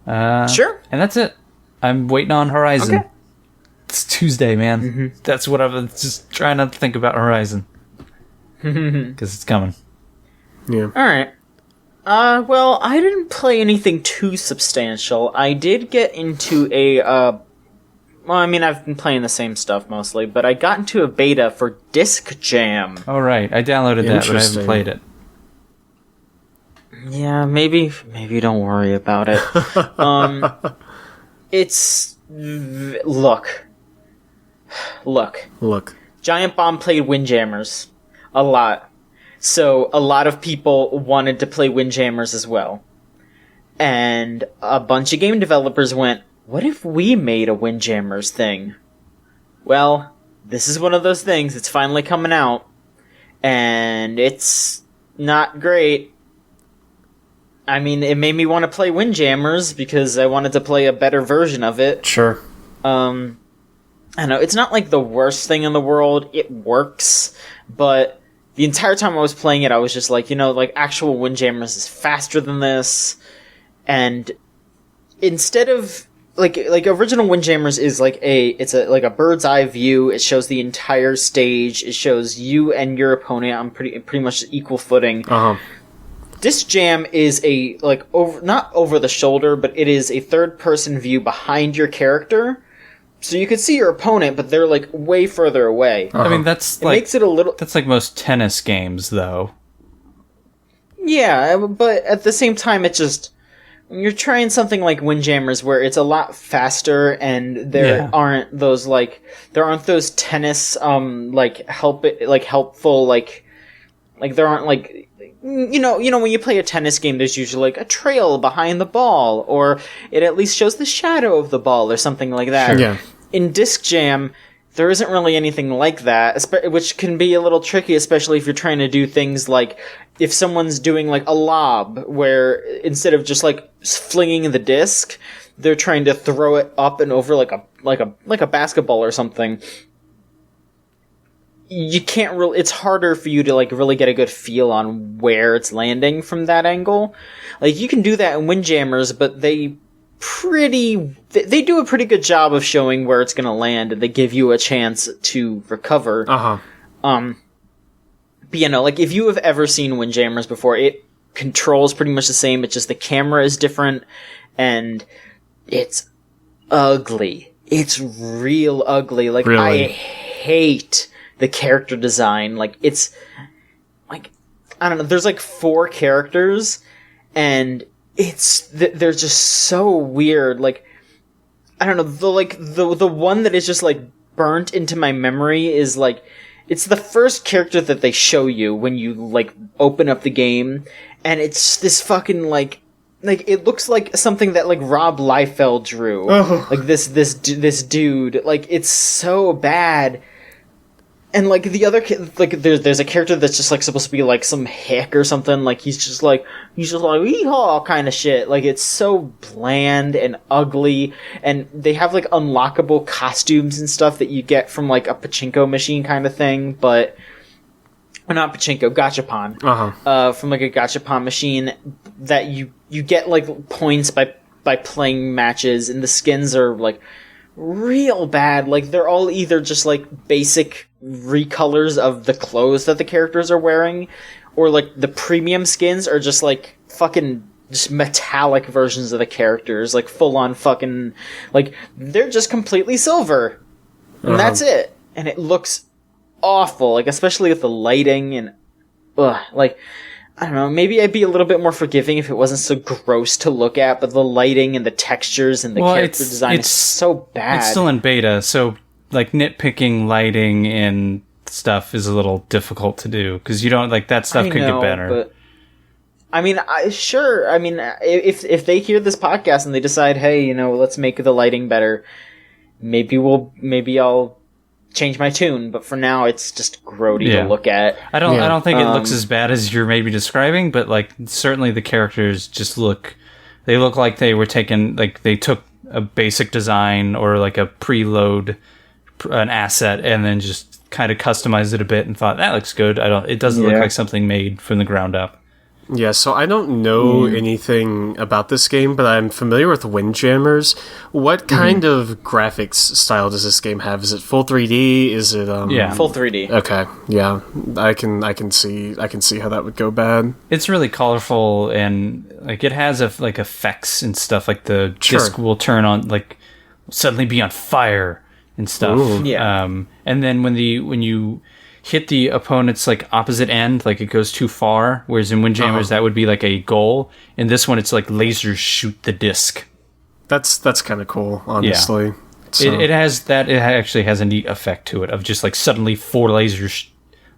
Sure. And that's it. I'm waiting on Horizon. Okay. It's Tuesday, man. Mm-hmm. That's what I was just trying not to think about Horizon. Because it's coming. Yeah. Alright. Well, I didn't play anything too substantial. I did get into I've been playing the same stuff mostly, but I got into a beta for Disc Jam. Oh, right. I downloaded that, but I haven't played it. Yeah, maybe don't worry about it. Look. Giant Bomb played Windjammers a lot. So a lot of people wanted to play Windjammers as well. And a bunch of game developers went, what if we made a Windjammers thing? well, this is one of those things. It's finally coming out, and it's not great. I mean, it made me want to play Windjammers because I wanted to play a better version of it. Sure. I don't know, it's not like the worst thing in the world. It works, but the entire time I was playing it, I was just like, like actual Windjammers is faster than this, and instead of like original Windjammers is like a bird's eye view. It shows the entire stage. It shows you and your opponent on pretty much equal footing. Disc Jam is not over the shoulder, but it is a third person view behind your character. So you can see your opponent, but they're like way further away. I mean, makes it a little. That's like most tennis games, though. Yeah, but at the same time, it just when you're trying something like Windjammers, where it's a lot faster, and there aren't those tennis helpful there aren't when you play a tennis game, there's usually like a trail behind the ball, or it at least shows the shadow of the ball or something like that. Sure. Yeah. In Disc Jam, there isn't really anything like that, which can be a little tricky, especially if you're trying to do things like if someone's doing like a lob, where instead of just like flinging the disc, they're trying to throw it up and over like a basketball or something. You can't really. It's harder for you to like really get a good feel on where it's landing from that angle. Like you can do that in Windjammers, but they do a pretty good job of showing where it's going to land, and they give you a chance to recover. But like if you have ever seen Windjammers before, it controls pretty much the same. It's just the camera is different, and it's ugly. It's real ugly. Like really? I hate the character design. Like it's like I don't know. There's like 4 characters, and they're just so weird. Like I don't know. The one that is just like burnt into my memory is like it's the first character that they show you when you like open up the game, and it's this fucking like it looks like something that like Rob Liefeld drew. Like this dude. Like it's so bad. And like the other there's a character that's just like supposed to be like some hick or something. Like he's just like weehaw kind of shit. Like it's so bland and ugly, and they have like unlockable costumes and stuff that you get from like a pachinko machine kind of thing, but not pachinko, gachapon. From like a gachapon machine that you get like points by playing matches, and the skins are like real bad. Like they're all either just like basic recolors of the clothes that the characters are wearing, or like the premium skins are just like fucking just metallic versions of the characters, like full on fucking like they're just completely silver, and that's it. And it looks awful, like especially with the lighting and like I don't know, maybe I'd be a little bit more forgiving if it wasn't so gross to look at, but the lighting and the textures and the character design is so bad. It's still in beta, so like nitpicking lighting and stuff is a little difficult to do because you don't like that stuff could get better. But I mean, if they hear this podcast and they decide, hey, let's make the lighting better, maybe I'll change my tune. But for now, it's just grody to look at. I don't think it looks as bad as you're maybe describing, but like certainly the characters just look like they were taken, like they took a basic design or like a preload an asset and then just kind of customized it a bit and thought that looks good. It doesn't look like something made from the ground up. Yeah, so I don't know anything about this game, but I'm familiar with Windjammers. What kind of graphics style does this game have? Is it full 3D? Is it full 3D? Okay, yeah, I can see how that would go bad. It's really colorful and like it has like effects and stuff. Like the disc will turn on, like suddenly be on fire and stuff. Ooh. Yeah. And then when you hit the opponent's like opposite end, like it goes too far, whereas in Windjammers that would be like a goal. In this one, it's like lasers shoot the disc. That's kind of cool, honestly. Yeah. So. It actually has a neat effect to it of just like suddenly 4 lasers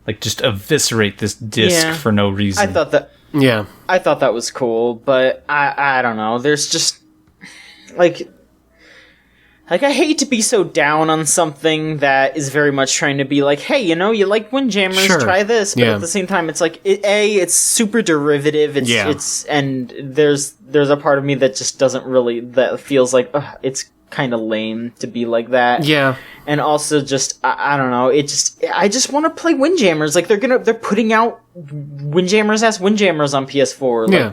like just eviscerate this disc for no reason. I thought that was cool, but I don't know. There's just like Like, I hate to be so down on something that is very much trying to be like, hey, you know, you like Windjammers, Sure. try this. But Yeah. at the same time, it's like, it's super derivative. And there's a part of me that just doesn't really, that feels like, it's kind of lame to be like that. Yeah. And also just, I don't know, I just want to play Windjammers. Like, they're putting out Windjammers on PS4. Like, Yeah.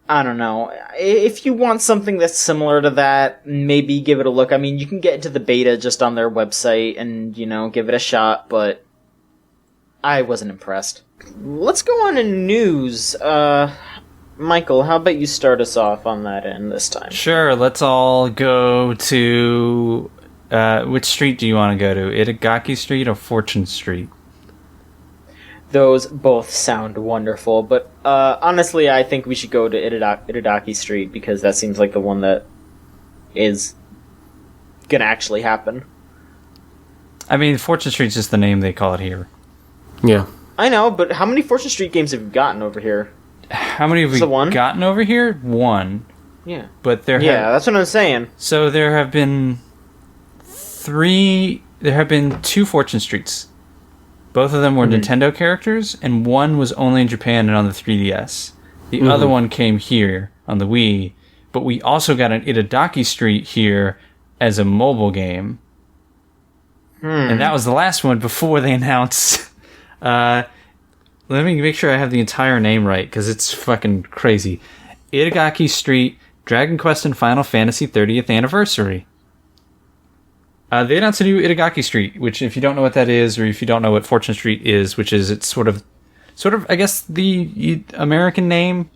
I don't know. If you want something that's similar to that, maybe give it a look. I mean, you can get into the beta just on their website and, you know, give it a shot, but I wasn't impressed. Let's go on to news. Michael, how about you start us off on that end this time? Sure, let's all go to... which street do you want to go to? Itagaki Street or Fortune Street? Those both sound wonderful, but honestly, I think we should go to Itadaki Street because that seems like the one that is gonna actually happen. I mean, Fortune Street's just the name they call it here. Yeah. I know, but how many Fortune Street games have you gotten over here? How many have we one? gotten over here? One. Yeah. But there that's what I'm saying. So there have been two Fortune Streets. Both of them were Nintendo characters, and one was only in Japan and on the 3DS. The other one came here on the Wii, but we also got an Itadaki Street here as a mobile game. And that was the last one before they announced... let me make sure I have the entire name right, because it's fucking crazy. Itagaki Street, Dragon Quest and Final Fantasy 30th Anniversary. They announced a new Itagaki Street, which, if you don't know what that is, or if you don't know what Fortune Street is, which is it's sort of, I guess, the American name,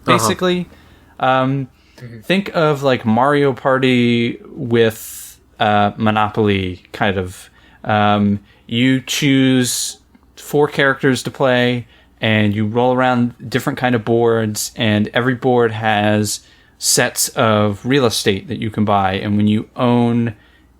basically. Think of like Mario Party with Monopoly, kind of. You choose 4 characters to play, and you roll around different kind of boards, and every board has sets of real estate that you can buy, and when you own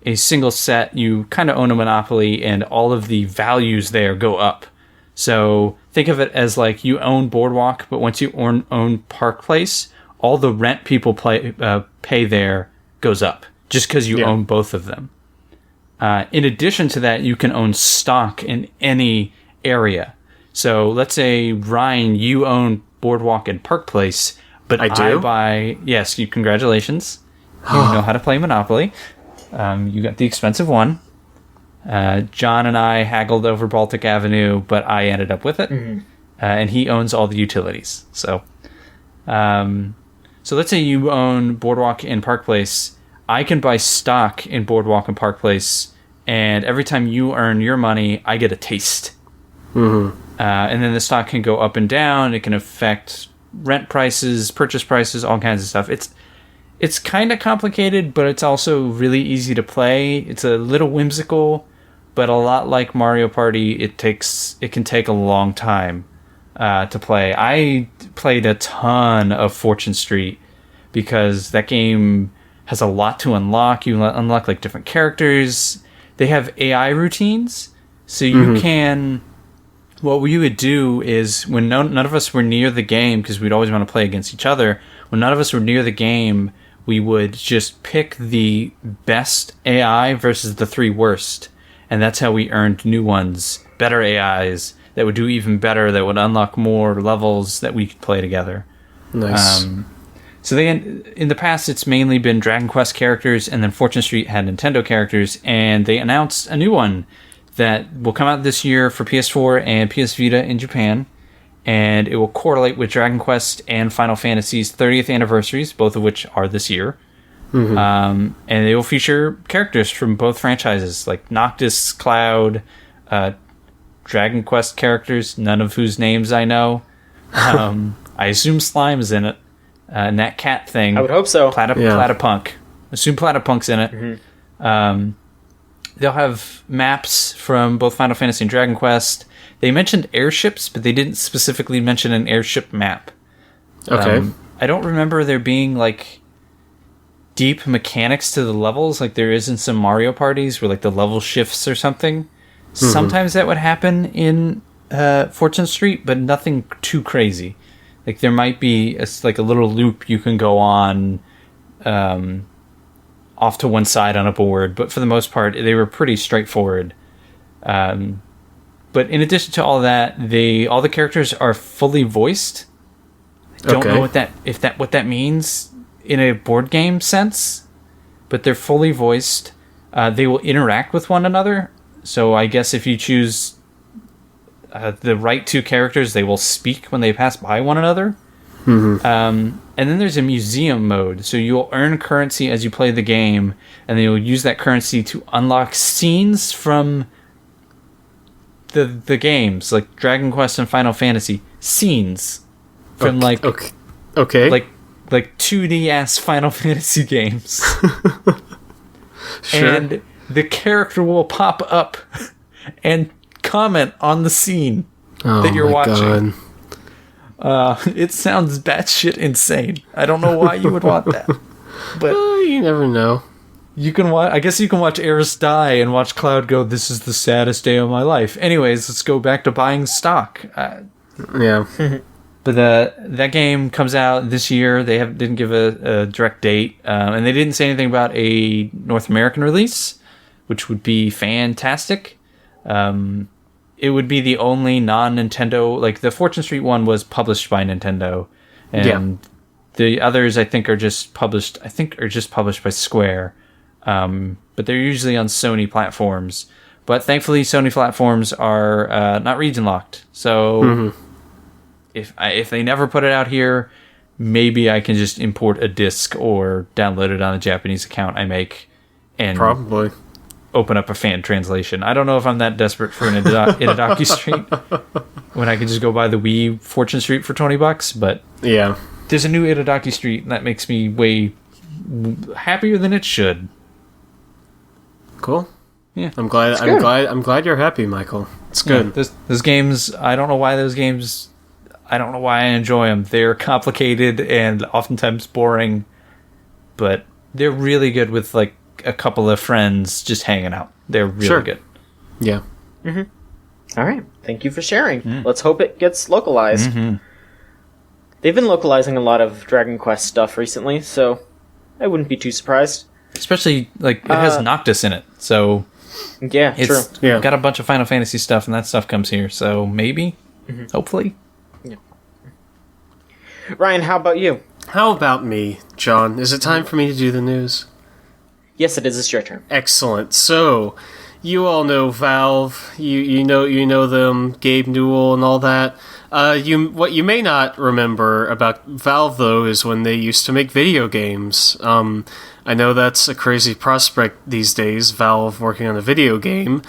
a single set, you kind of own a monopoly, and all of the values there go up. So think of it as like you own Boardwalk, but once you own Park Place, all the rent people pay there goes up, just because you own both of them. In addition to that, you can own stock in any area. So let's say, Ryan, you own Boardwalk and Park Place, but I do? Yes, congratulations. You know how to play Monopoly. You got the expensive one. John and I haggled over Baltic Avenue, but I ended up with it. And he owns all the utilities. So let's say you own Boardwalk and Park Place. I can buy stock in Boardwalk and Park Place, and every time you earn your money, I get a taste. And then the stock can go up and down. It can affect rent prices, purchase prices, all kinds of stuff. It's kind of complicated, but it's also really easy to play. It's a little whimsical, but a lot like Mario Party, it can take a long time to play. I played a ton of Fortune Street because that game has a lot to unlock. You unlock like different characters. They have AI routines, so you can... What we would do is, when none of us were near the game, because we'd always want to play against each other, when none of us were near the game, we would just pick the best AI versus the 3 worst. And that's how we earned new ones, better AIs, that would do even better, that would unlock more levels that we could play together. Nice. So in the past, it's mainly been Dragon Quest characters, and then Fortune Street had Nintendo characters, and they announced a new one that will come out this year for PS4 and PS Vita in Japan, and it will correlate with Dragon Quest and Final Fantasy's 30th anniversaries, both of which are this year. And they will feature characters from both franchises, like Noctis, Cloud, Dragon Quest characters, none of whose names I know. I assume Slime is in it. And that cat thing. I would hope so. Platypunk. Assume Platypunk's in it. They'll have maps from both Final Fantasy and Dragon Quest. They mentioned airships, but they didn't specifically mention an airship map. Okay. I don't remember there being, like, deep mechanics to the levels, like there is in some Mario parties, where, like, the level shifts or something. Sometimes that would happen in Fortune Street, but nothing too crazy. Like, there might be, a little loop you can go on, off to one side on a board, but for the most part, they were pretty straightforward. But in addition to all that, all the characters are fully voiced. I don't know what that means in a board game sense, but they're fully voiced. They will interact with one another. So I guess if you choose the right two characters, they will speak when they pass by one another. Mm-hmm. And then there's a museum mode. So you'll earn currency as you play the game, and then you'll use that currency to unlock scenes from the games, like Dragon Quest and Final Fantasy. Scenes from like 2D ass Final Fantasy games. Sure. And the character will pop up and comment on the scene that you're watching. It sounds batshit insane. I don't know why you would want that, but you never know. You can watch. I guess you can watch Eris die and watch Cloud go, "This is the saddest day of my life." Anyways, let's go back to buying stock. Yeah. But that game comes out this year. They didn't give a direct date, and they didn't say anything about a North American release, which would be fantastic. It would be the only non-Nintendo, like the Fortune Street one was published by Nintendo, and the others I think are just published by Square. But they're usually on Sony platforms. But thankfully, Sony platforms are not region locked. So if they never put it out here, maybe I can just import a disc or download it on a Japanese account I make, and probably open up a fan translation. I don't know if I'm that desperate for an Itadaki Street when I can just go buy the Wii Fortune Street for $20. But yeah, there's a new Itadaki Street, and that makes me way happier than it should. Cool. Yeah, I'm glad you're happy, Michael. It's good. Yeah, those games, I don't know why I enjoy them. They're complicated and oftentimes boring, but they're really good with like a couple of friends just hanging out. They're really good. Yeah. Mm-hmm. All right. Thank you for sharing. Let's hope it gets localized. Mm-hmm. They've been localizing a lot of Dragon Quest stuff recently, so I wouldn't be too surprised. Especially, like, it has Noctis in it, so... Yeah, it's true. got a bunch of Final Fantasy stuff, and that stuff comes here, so maybe? Hopefully? Yeah. Ryan, how about you? How about me, John? Is it time for me to do the news? Yes, it is. It's your turn. Excellent. So, you all know Valve. You know them, Gabe Newell and all that. What you may not remember about Valve, though, is when they used to make video games. I know that's a crazy prospect these days, Valve working on a video game,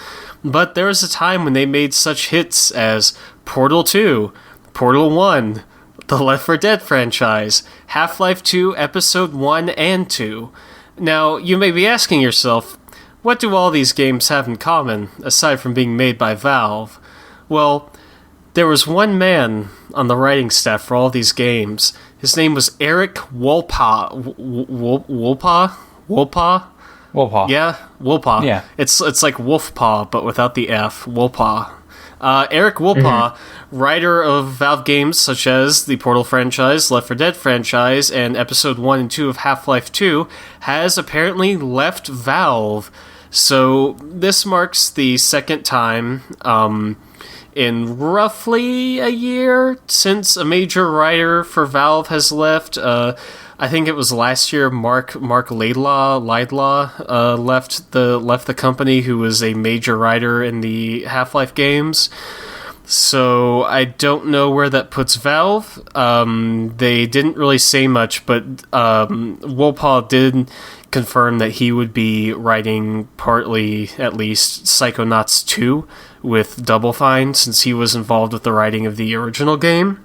but there was a time when they made such hits as Portal 2, Portal 1, the Left 4 Dead franchise, Half-Life 2 Episode 1 and 2. Now, you may be asking yourself, what do all these games have in common, aside from being made by Valve? Well, there was one man on the writing staff for all these games. His name was Eric Wolpaw. Wolpaw. Yeah, Wolpaw. Yeah. It's like Wolfpaw, but without the F. Wolpaw. Eric Wolpaw, writer of Valve games such as the Portal franchise, Left 4 Dead franchise, and Episode 1 and 2 of Half-Life 2, has apparently left Valve. So this marks the second time in roughly a year since a major writer for Valve has left. I think it was last year. Mark Laidlaw left the company, who was a major writer in the Half-Life games. So I don't know where that puts Valve. They didn't really say much, but Wolpaw did confirm that he would be writing partly, at least, Psychonauts 2 with Double Fine, since he was involved with the writing of the original game.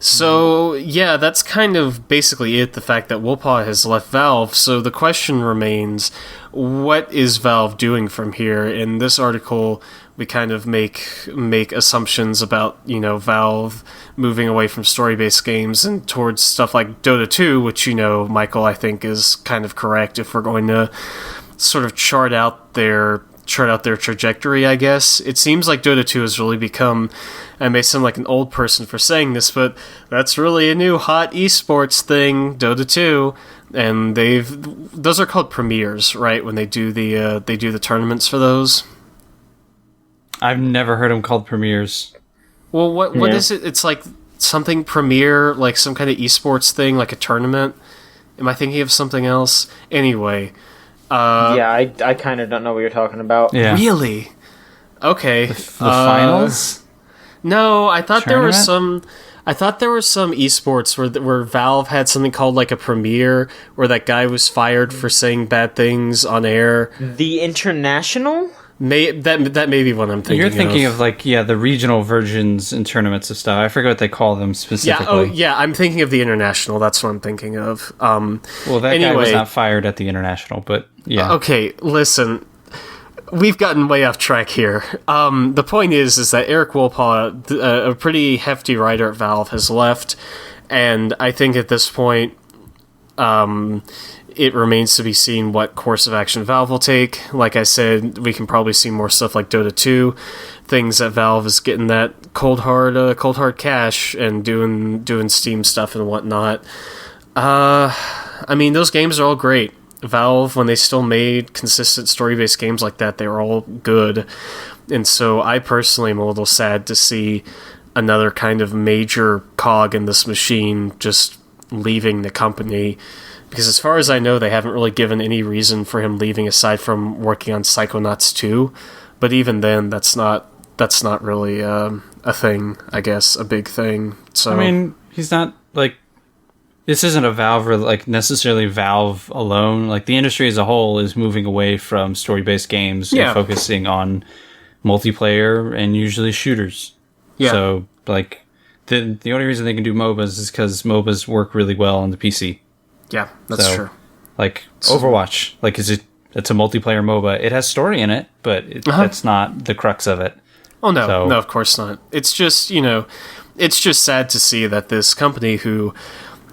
So, yeah, that's kind of basically it, the fact that Wolpaw has left Valve. So the question remains, what is Valve doing from here? In this article, we kind of make assumptions about, Valve moving away from story-based games and towards stuff like Dota 2, which, Michael, I think is kind of correct if we're going to sort of chart out their chart out their trajectory, I guess. It seems like Dota 2 has really become, I may sound like an old person for saying this, but that's really a new hot esports thing, Dota 2. And those are called premieres, right? When they do the tournaments for those. I've never heard them called premieres. Well, what is it? It's like something premiere, like some kind of esports thing, like a tournament. Am I thinking of something else? Anyway. I kind of don't know what you're talking about. Yeah. Really? Okay. The finals? No, I thought Tournament? I thought there was some esports where Valve had something called like a premiere, where that guy was fired for saying bad things on air. The International? That may be what I'm thinking. You're thinking of like the regional versions and tournaments of stuff. I forget what they call them specifically. I'm thinking of the International. That's what I'm thinking of. Well, that guy was not fired at the International, but yeah. Okay, listen. We've gotten way off track here. The point is that Eric Wolpaw, a pretty hefty writer at Valve, has left, and I think at this point, it remains to be seen what course of action Valve will take. Like I said, we can probably see more stuff like Dota 2, things that Valve is getting that cold hard cash and doing Steam stuff and whatnot. I mean, those games are all great. Valve, when they still made consistent story-based games like that, they were all good. And so I personally am a little sad to see another kind of major cog in this machine just leaving the company. Because as far as I know, they haven't really given any reason for him leaving aside from working on Psychonauts 2. But even then, that's not really a thing, I guess, a big thing. So I mean, he's not like... This isn't a Valve, or like necessarily Valve alone. Like the industry as a whole is moving away from story-based games and focusing on multiplayer and usually shooters. Yeah. So like the only reason they can do MOBAs is because MOBAs work really well on the PC. Yeah, that's true. Like Overwatch, like it's a multiplayer MOBA. It has story in it, but that's not the crux of it. Oh no, no, of course not. It's just it's just sad to see that this company who.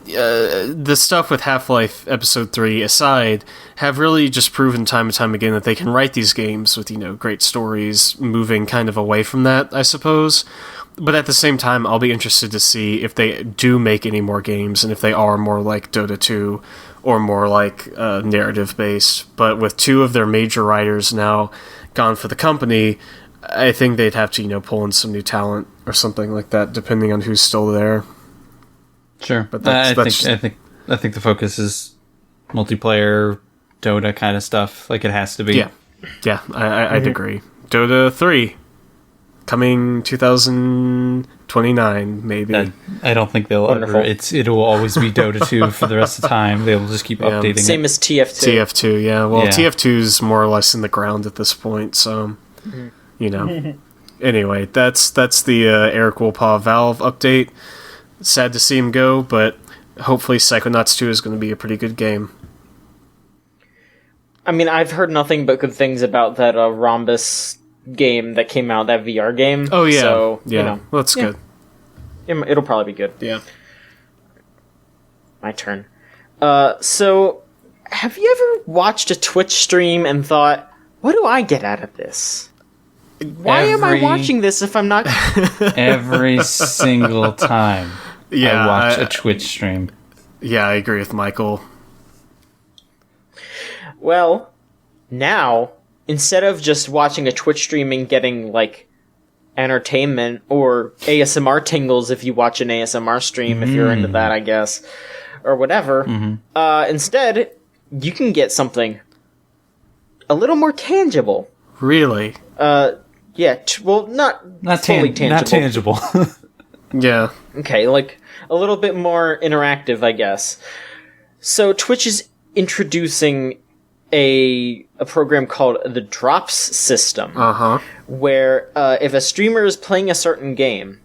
The stuff with Half-Life Episode 3 aside, have really just proven time and time again that they can write these games with, great stories, moving kind of away from that, I suppose. But at the same time, I'll be interested to see if they do make any more games, and if they are more like Dota 2, or more like narrative-based. But with two of their major writers now gone for the company, I think they'd have to, pull in some new talent, or something like that, depending on who's still there. Sure, but I think the focus is multiplayer Dota kind of stuff, like it has to be. Yeah, I'd agree. Dota 3 coming 2029, maybe. I don't think they'll ever. It will always be Dota 2 for the rest of the time. They'll just keep updating. Same as TF2. TF2, yeah. Well, TF2 is more or less in the ground at this point, so Anyway, that's the Eric Wolpaw Valve update. Sad to see him go, but hopefully Psychonauts 2 is going to be a pretty good game. I mean, I've heard nothing but good things about that Rhombus game that came out, that VR game. Oh, yeah. So, well, that's good. It'll probably be good. Yeah. My turn. So, have you ever watched a Twitch stream and thought, what do I get out of this? Why am I watching this if I'm not... Every single time I watch a Twitch stream. Yeah, I agree with Michael. Well, now, instead of just watching a Twitch stream and getting, entertainment or ASMR tingles if you watch an ASMR stream, if you're into that, I guess, or whatever, instead, you can get something a little more tangible. Really? Yeah, not fully tangible. Not tangible. Yeah. Okay, a little bit more interactive, I guess. So Twitch is introducing a program called the Drops system, where if a streamer is playing a certain game,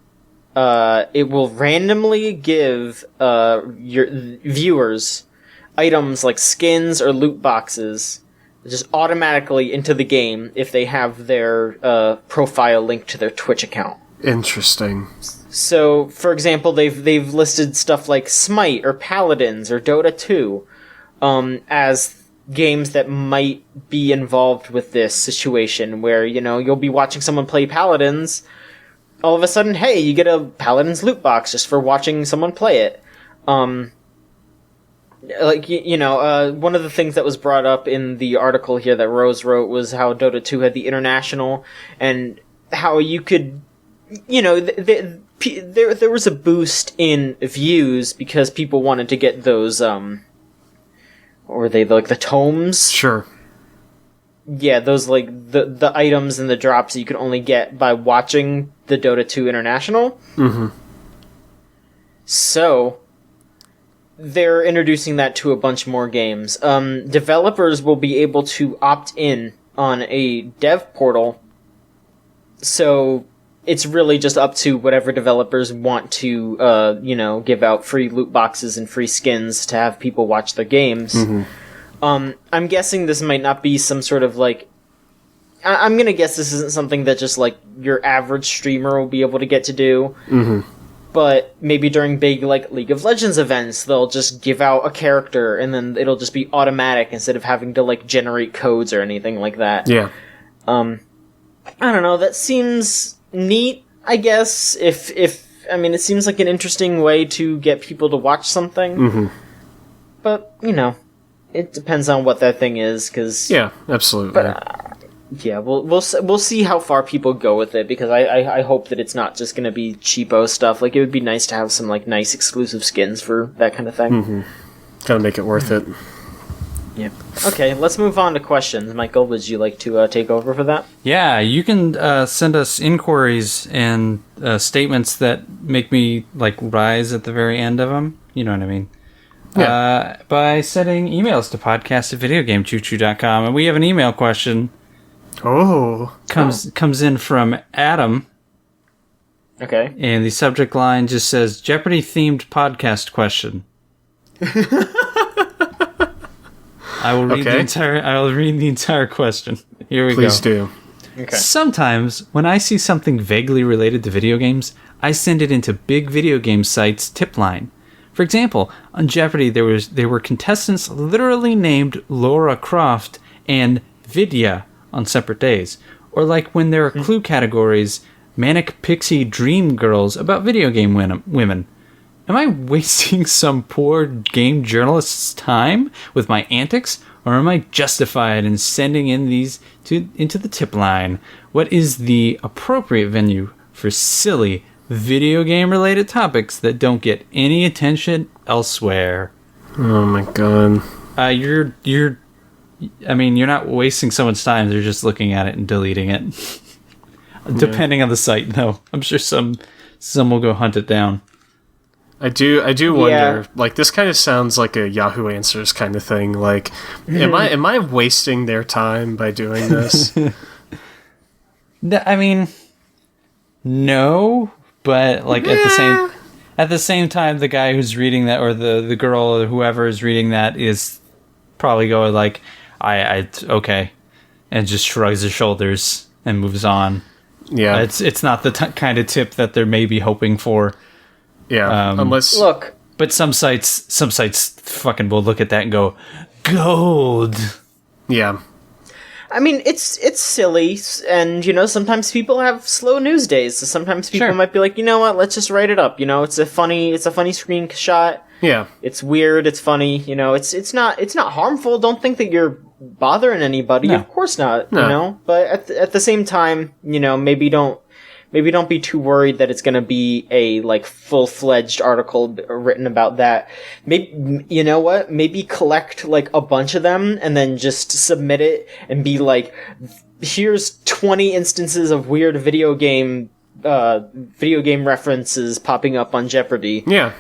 it will randomly give your viewers items like skins or loot boxes just automatically into the game if they have their profile linked to their Twitch account. Interesting. So, for example, they've listed stuff like Smite or Paladins or Dota 2 as games that might be involved with this situation where, you'll be watching someone play Paladins. All of a sudden, hey, you get a Paladins loot box just for watching someone play it. One of the things that was brought up in the article here that Rose wrote was how Dota 2 had the international, and how you could, there was a boost in views because people wanted to get those, what were they, like the tomes? Sure. Yeah, those like the items and the drops that you could only get by watching the Dota 2 International. Mm-hmm. So they're introducing that to a bunch more games. Developers will be able to opt in on a dev portal. So it's really just up to whatever developers want to, give out free loot boxes and free skins to have people watch their games. Mm-hmm. I'm guessing this might not be some sort of like... I'm gonna guess this isn't something that just like your average streamer will be able to get to do. Mm-hmm. But maybe during big like League of Legends events, they'll just give out a character and then it'll just be automatic instead of having to like generate codes or anything like that. Yeah. I don't know. That seems neat, I guess. If it seems like an interesting way to get people to watch something. Mm-hmm. But it depends on what that thing is, because yeah, absolutely. But we'll see how far people go with it, because I hope that it's not just going to be cheapo stuff. Like, it would be nice to have some like nice exclusive skins for that kind of thing. Mm-hmm. Gotta make it worth it. Yeah. Okay, let's move on to questions. Michael, would you like to take over for that? Yeah, you can send us inquiries and statements that make me like rise at the very end of them. You know what I mean? Yeah. By sending emails to podcast@videogamechoochoo.com. And we have an email question. Comes in from Adam. Okay. And the subject line just says Jeopardy themed podcast question. I will read the entire question. Here we go. Please do. Okay. Sometimes when I see something vaguely related to video games, I send it into big video game sites tip line. For example, on Jeopardy there were contestants literally named Laura Croft and Vidya on separate days. Or like when there are clue categories, Manic Pixie Dream Girls about video game women. Am I wasting some poor game journalist's time with my antics, or am I justified in sending in these into the tip line? What is the appropriate venue for silly video game related topics that don't get any attention elsewhere? Oh my god. You're not wasting someone's time. They're just looking at it and deleting it. Depending on the site, though. I'm sure some will go hunt it down. I do wonder, like, this kind of sounds like a Yahoo Answers kind of thing. Like, am I wasting their time by doing this? No, but like at the same time, the guy who's reading that, or the girl or whoever is reading that, is probably going like, I okay, and just shrugs his shoulders and moves on. Yeah, it's not the kind of tip that they're maybe hoping for. Yeah, unless look, but some sites fucking will look at that and go, gold. Yeah. I mean, it's silly, and sometimes people have slow news days. So sometimes people might be like, you know what, let's just write it up. It's a funny screenshot. Yeah, it's weird. It's funny. It's not harmful. Don't think that you're bothering anybody. No. Of course not. No. But at the same time, maybe don't be too worried that it's going to be a like full-fledged article written about that. Maybe, you know what? Maybe collect like a bunch of them and then just submit it and be like, here's 20 instances of weird video game references popping up on Jeopardy. Yeah.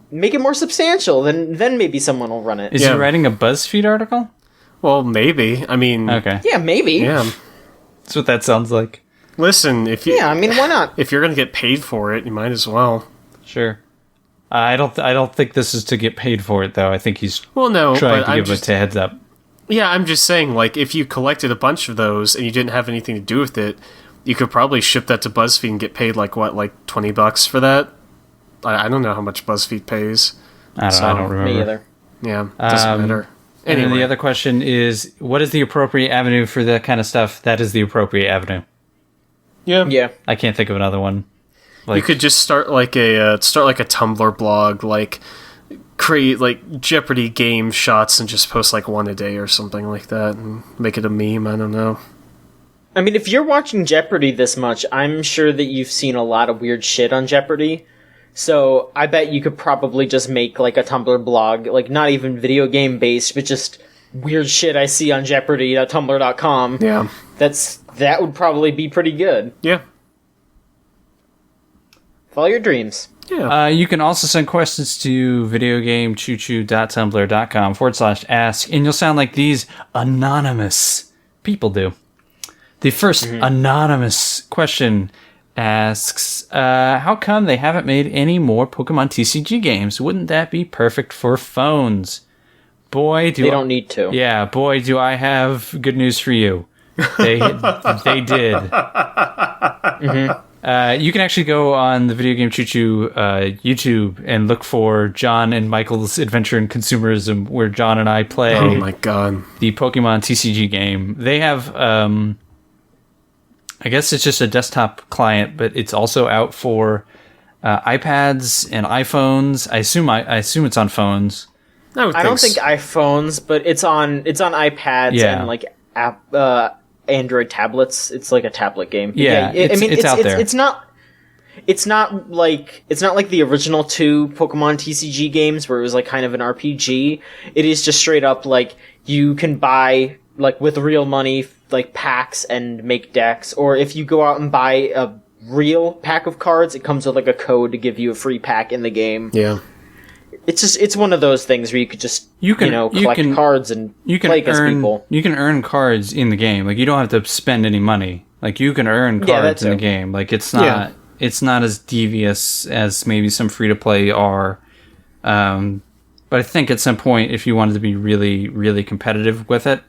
Make it more substantial, then maybe someone will run it. Is he writing a BuzzFeed article? Well, maybe. I mean... Okay. Yeah, maybe. Yeah. That's what that sounds like. Listen, if you... Yeah, I mean, why not? If you're going to get paid for it, you might as well. Sure. I don't think this is to get paid for it, though. I think he's trying to give it a heads up. Yeah, I'm just saying, like, if you collected a bunch of those and you didn't have anything to do with it, you could probably ship that to BuzzFeed and get paid, like, what, like $20 for that? I don't know how much BuzzFeed pays. I don't remember. Me either. Yeah, doesn't matter. And then Anyway. the other question is, what is the appropriate avenue for that kind of stuff? That is the appropriate avenue. Yeah. I can't think of another one. You could just start like a Tumblr blog, like create like Jeopardy game shots and just post like one a day or something like that, and make it a meme. I don't know. I mean, if you're watching Jeopardy this much, I'm sure that you've seen a lot of weird shit on Jeopardy. So I bet you could probably just make like a Tumblr blog, like not even video game based, but just weird shit I see on Jeopardy.tumblr.com. Yeah. That would probably be pretty good. Yeah. Follow your dreams. Yeah. You can also send questions to videogamechoochoo.tumblr.com/ask, and you'll sound like these anonymous people do. The first anonymous question asks, how come they haven't made any more Pokemon TCG games? Wouldn't that be perfect for phones? Boy, They don't need to. Yeah, boy, do I have good news for you. They did. You can actually go on the Video Game Choo Choo YouTube and look for John and Michael's Adventure in Consumerism, where John and I play Oh my god. the Pokemon TCG game. They have, I guess it's just a desktop client, but it's also out for iPads and iPhones. I assume it's on phones. I don't think iPhones, but it's on iPads Yeah. and like Android tablets. It's like a tablet game. But Yeah, it's out there. It's not like the original two Pokemon TCG games where it was like kind of an RPG. It is just straight up like you can buy like with real money like packs and make decks, or if you go out and buy a real pack of cards, it comes with like a code to give you a free pack in the game. Yeah. It's one of those things where you could just collect cards and play against people. You can earn cards in the game. Like you don't have to spend any money. Like you can earn cards in the game. Like it's not as devious as maybe some free to play are. But I think at some point, if you wanted to be really, really competitive with it,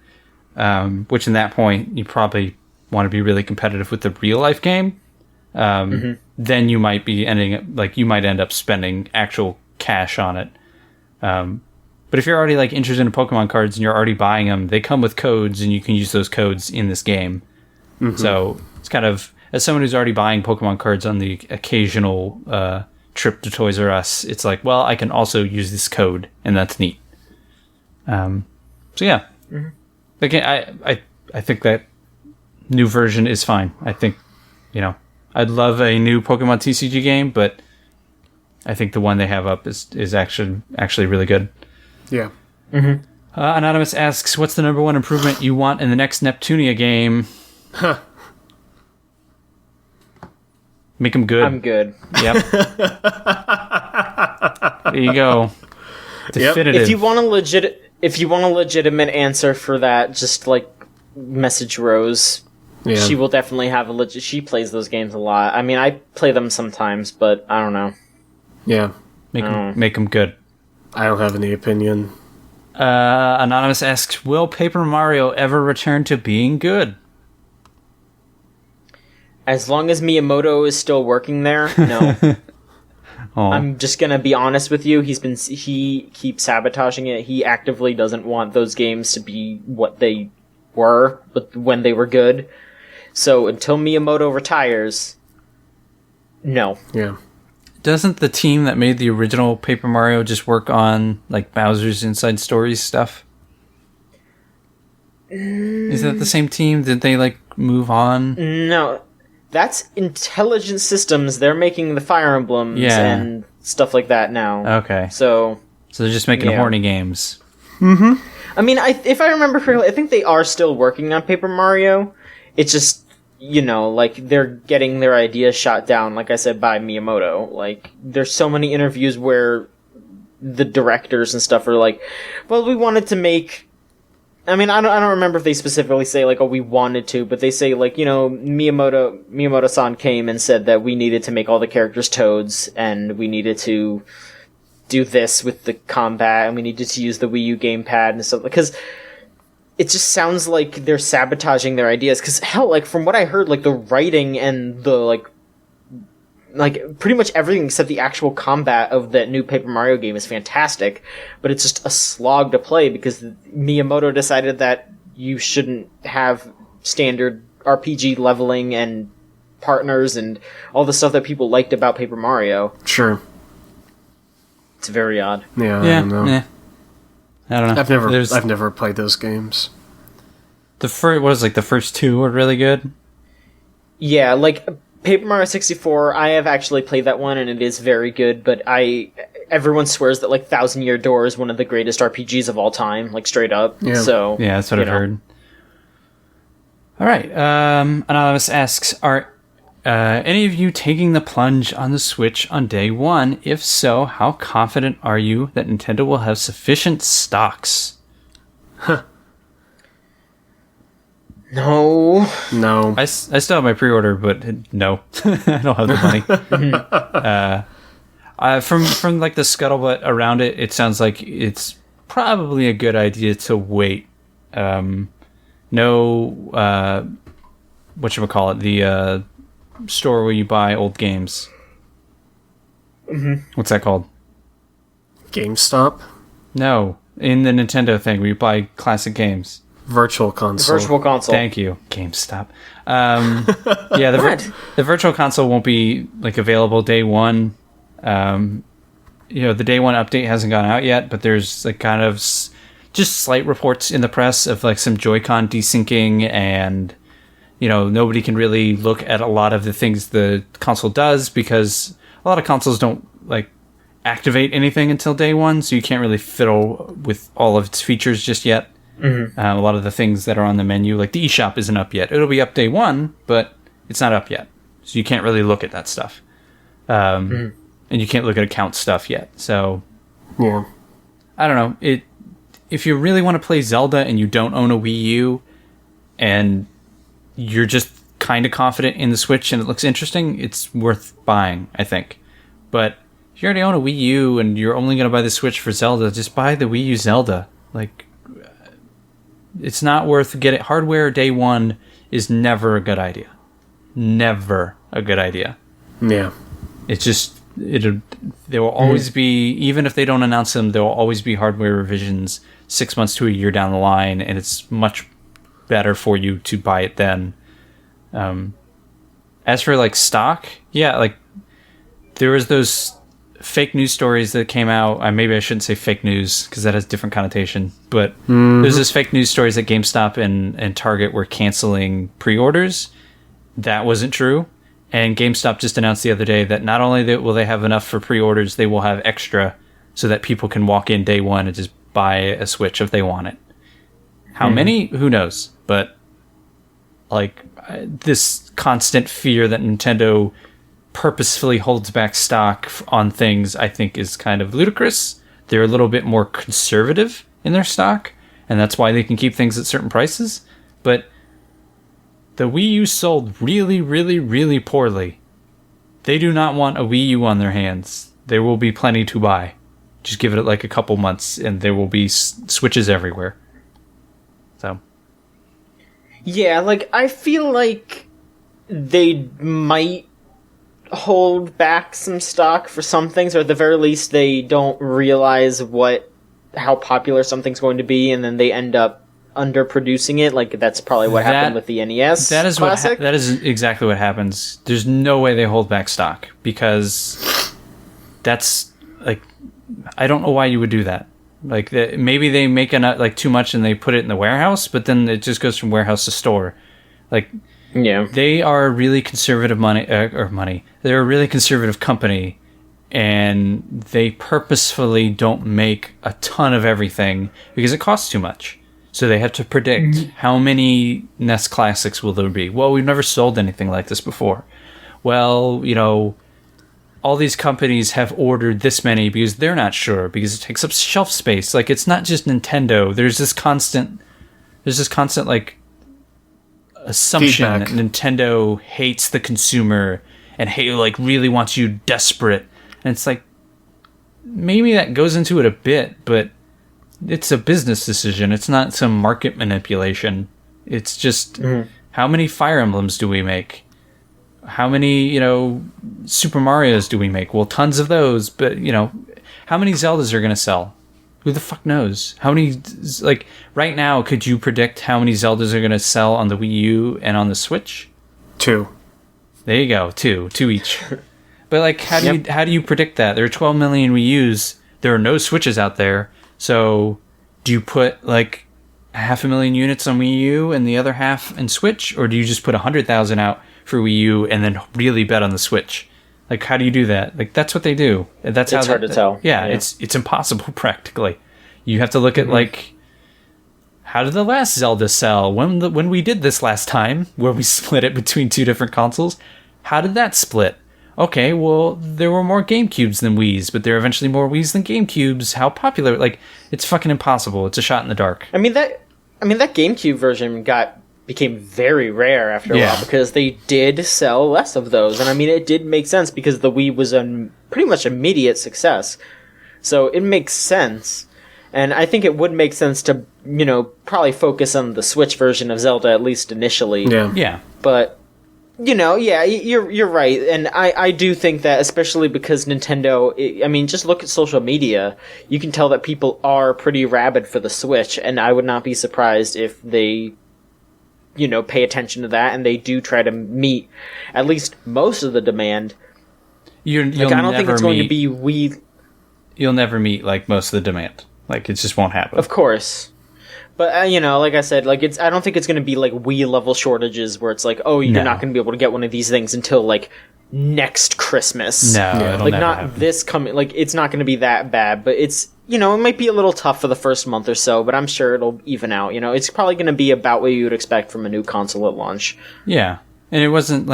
which in that point you probably want to be really competitive with the real life game, then you might be end up spending actual cash on it. But if you're already like interested in Pokemon cards and you're already buying them, they come with codes and you can use those codes in this game. So it's kind of, as someone who's already buying Pokemon cards on the occasional trip to Toys R Us, it's like, well, I can also use this code, and that's neat. So yeah, again, I think that new version is fine. I think, I'd love a new Pokemon TCG game, but I think the one they have up is actually really good. Yeah. Anonymous asks, what's the number one improvement you want in the next Neptunia game? Make them good. I'm good. Yep. There you go. Definitive. If you want a legitimate answer for that, just like message Rose. Yeah. She will definitely have she plays those games a lot. I mean, I play them sometimes, but I don't know. Yeah. Make them good. I don't have any opinion. Anonymous asks, will Paper Mario ever return to being good? As long as Miyamoto is still working there, no. I'm just gonna be honest with you. He keeps sabotaging it. He actively doesn't want those games to be what they were, but when they were good. So until Miyamoto retires, no. Yeah. Doesn't the team that made the original Paper Mario just work on like Bowser's Inside Stories stuff? Is that the same team? Did they like move on? No. That's Intelligent Systems. They're making the Fire Emblems and stuff like that now. Okay. So they're just making horny games. I mean, if I remember correctly, I think they are still working on Paper Mario. It's just, like, they're getting their ideas shot down, like I said, by Miyamoto. Like, there's so many interviews where the directors and stuff are like, well, we wanted to make... I mean, I don't remember if they specifically say, like, oh, we wanted to, but they say, like, Miyamoto-san came and said that we needed to make all the characters Toads, and we needed to do this with the combat, and we needed to use the Wii U gamepad and stuff, because it just sounds like they're sabotaging their ideas, because hell, like, from what I heard, like, the writing and the, like, like pretty much everything except the actual combat of that new Paper Mario game is fantastic, but it's just a slog to play because Miyamoto decided that you shouldn't have standard RPG leveling and partners and all the stuff that people liked about Paper Mario. Sure. It's very odd. Yeah, Yeah, I don't know. yeah. I don't know. I've never played those games. The first two were really good. Yeah, like Paper Mario 64, I have actually played that one and it is very good, but everyone swears that like Thousand Year Door is one of the greatest RPGs of all time, like straight up. Yeah. So Yeah, that's what I've heard. All right. Anonymous asks, are any of you taking the plunge on the Switch on day one? If so, how confident are you that Nintendo will have sufficient stocks? No. I still have my pre-order, but no, I don't have the money. From like the scuttlebutt around it, it sounds like it's probably a good idea to wait. Whatchamacallit, the store where you buy old games. What's that called? GameStop? No, in the Nintendo thing where you buy classic games. Virtual console. Virtual console. Thank you, GameStop. Yeah, the virtual console won't be like available day one. The day one update hasn't gone out yet, but there's like kind of just slight reports in the press of like some Joy-Con desyncing, and nobody can really look at a lot of the things the console does because a lot of consoles don't like activate anything until day one, so you can't really fiddle with all of its features just yet. Mm-hmm. A lot of the things that are on the menu, like the eShop, isn't up yet. It'll be up day one, but it's not up yet, so you can't really look at that stuff. And you can't look at account stuff yet. So, yeah, I don't know. If you really want to play Zelda and you don't own a Wii U, and you're just kind of confident in the Switch and it looks interesting, it's worth buying, I think. But if you already own a Wii U and you're only going to buy the Switch for Zelda, just buy the Wii U Zelda. Like, it's not worth getting. Hardware day one is never a good idea. Never a good idea. Yeah. It's just, there will always be, even if they don't announce them, there will always be hardware revisions 6 months to a year down the line, and it's much better for you to buy it then. As for like stock, yeah, like there was those fake news stories that came out. Maybe I shouldn't say fake news because that has a different connotation, but there's this fake news stories that GameStop and Target were canceling pre-orders. That wasn't true. And GameStop just announced the other day that not only will they have enough for pre-orders, they will have extra so that people can walk in day one and just buy a Switch if they want it. How many? Who knows? But like this constant fear that Nintendo purposefully holds back stock on things, I think is kind of ludicrous. They're a little bit more conservative in their stock, and that's why they can keep things at certain prices. But the Wii U sold really, really, really poorly. They do not want a Wii U on their hands. There will be plenty to buy. Just give it like a couple months, and there will be Switches everywhere. So, yeah, like I feel like they might hold back some stock for some things, or at the very least they don't realize how popular something's going to be, and then they end up underproducing it. Like that's probably what happened with the NES Classic. That is exactly what happens. There's no way they hold back stock because that's like, I don't know why you would do that. Like maybe they make like too much and they put it in the warehouse, but then it just goes from warehouse to store. Like, yeah, they are a really conservative They're a really conservative company, and they purposefully don't make a ton of everything because it costs too much. So they have to predict how many NES Classics will there be. Well, we've never sold anything like this before. Well, all these companies have ordered this many because they're not sure, because it takes up shelf space. Like, it's not just Nintendo. There's this constant like assumption that Nintendo hates the consumer and really wants you desperate. And it's like, maybe that goes into it a bit, but it's a business decision. It's not some market manipulation. It's just, how many Fire Emblems do we make? how many, Super Marios do we make? Well, tons of those, but, how many Zeldas are going to sell? Who the fuck knows? How many, right now, could you predict how many Zeldas are going to sell on the Wii U and on the Switch? 2. There you go, 2 each. But, how do you predict that? There are 12 million Wii U's. There are no Switches out there. So, do you put, 500,000 units on Wii U and the other half in Switch? Or do you just put 100,000 out for Wii U and then really bet on the Switch? How do you do that? That's what they do. That's it's hard to tell. Yeah, it's impossible practically. You have to look at how did the last Zelda sell? When we did this last time, where we split it between 2 different consoles, how did that split? Okay, well, there were more GameCubes than Wiis, but there are eventually more Wiis than GameCubes. How popular? It's fucking impossible. It's a shot in the dark. I mean that GameCube version became very rare after a while because they did sell less of those. And I mean, it did make sense because the Wii was a pretty much immediate success. So it makes sense. And I think it would make sense to, probably focus on the Switch version of Zelda, at least initially. Yeah. But, you're right. And I do think that, especially because Nintendo, just look at social media. You can tell that people are pretty rabid for the Switch. And I would not be surprised if they pay attention to that, and they do try to meet at least most of the demand. I don't think it's going to be Wii. You'll never meet most of the demand. It just won't happen. Of course, but like I said, I don't think it's going to be Wii level shortages where it's you're not going to be able to get one of these things until next Christmas. No, it'll never not happen. This coming. It's not going to be that bad, but it's. It might be a little tough for the first month or so, but I'm sure it'll even out. It's probably going to be about what you would expect from a new console at launch. Yeah. And it wasn't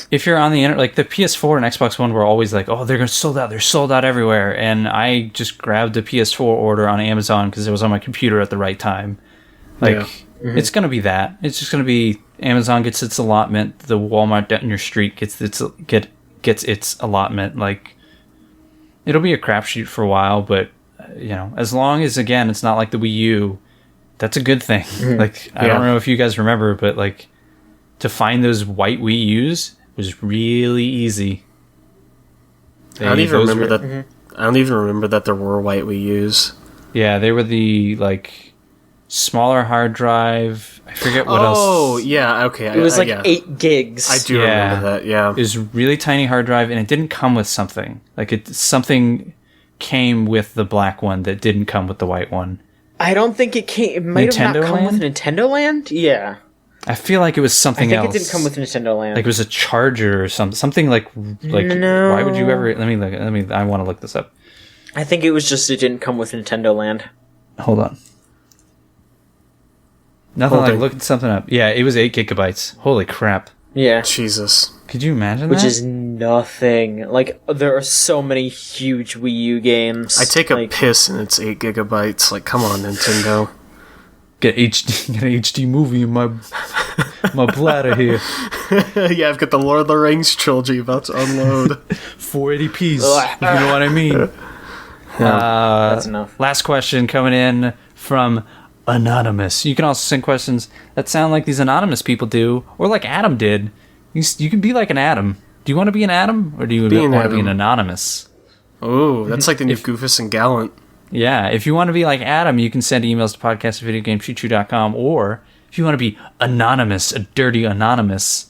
if you're on the internet, the PS4 and Xbox One were always oh, they're sold out. They're sold out everywhere. And I just grabbed a PS4 order on Amazon because it was on my computer at the right time. It's going to be that. It's just going to be Amazon gets its allotment. The Walmart down your street gets its allotment. It'll be a crapshoot for a while, but as long as it's not like the Wii U, that's a good thing. I don't know if you guys remember, but to find those white Wii U's was really easy. I don't even remember that. I don't even remember that there were white Wii U's. Yeah, they were the smaller hard drive. I forget what else. Oh, yeah, okay. It was 8 gigs. I do remember that, yeah. It was a really tiny hard drive, and it didn't come with something. Something came with the black one that didn't come with the white one. I don't think it came. It might have not come with Nintendo Land? Yeah. I feel like it was something else. I think it didn't come with Nintendo Land. It was a charger or something. Something No. Why would you ever... I want to look this up. I think it was just it didn't come with Nintendo Land. Hold on. Nothing looking something up. Yeah, it was 8 gigabytes. Holy crap. Yeah. Jesus. Could you imagine Which that? is nothing. There are so many huge Wii U games. I take a piss and it's 8 gigabytes. Come on, Nintendo. Get an HD movie in my bladder here. Yeah, I've got the Lord of the Rings trilogy about to unload. 480p's, if you know what I mean. That's enough. Last question coming in from Anonymous. You can also send questions that sound like these anonymous people do, or like Adam did. You can be like an Adam. Do you want to be an Adam, or do you want to be an anonymous? Oh, that's like the new Goofus and Gallant. Yeah, if you want to be like Adam, you can send emails to podcast@videogamechoochoo.com, or if you want to be anonymous, a dirty anonymous,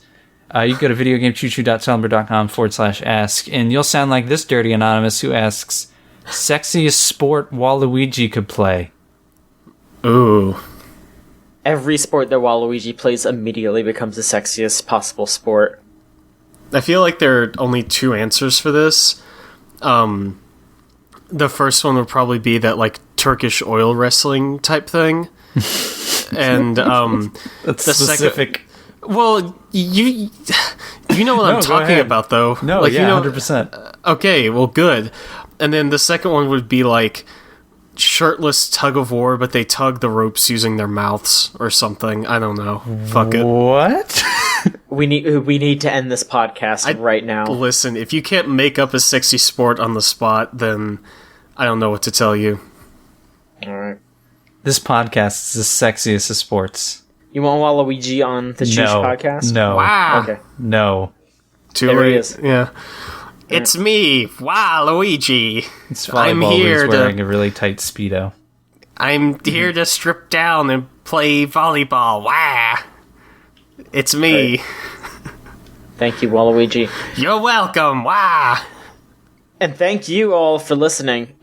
you go to videogamechoochoo.tumblr.com/ask, and you'll sound like this dirty anonymous who asks, sexiest sport Waluigi could play. Ooh. Every sport that Waluigi plays immediately becomes the sexiest possible sport. I feel like there are only 2 answers for this. The first one would probably be that Turkish oil wrestling type thing. And That's the specific. Well, you know what I'm talking about, though. No, 100%. Okay, well, good. And then the second one would be shirtless tug of war, but they tug the ropes using their mouths or something. I don't know. Fuck it. What? We need to end this podcast right now. Listen, if you can't make up a sexy sport on the spot, then I don't know what to tell you. All right. This podcast is the sexiest of sports. You want Waluigi on the Chooch podcast? No. Wow. Okay. No. Too There he late. is. Yeah. It's me, Waluigi. It's I'm volleyball. here He's to- wearing a really tight Speedo. I'm here to strip down and play volleyball. Wah! It's me. Right. Thank you, Waluigi. You're welcome. Wah! And thank you all for listening.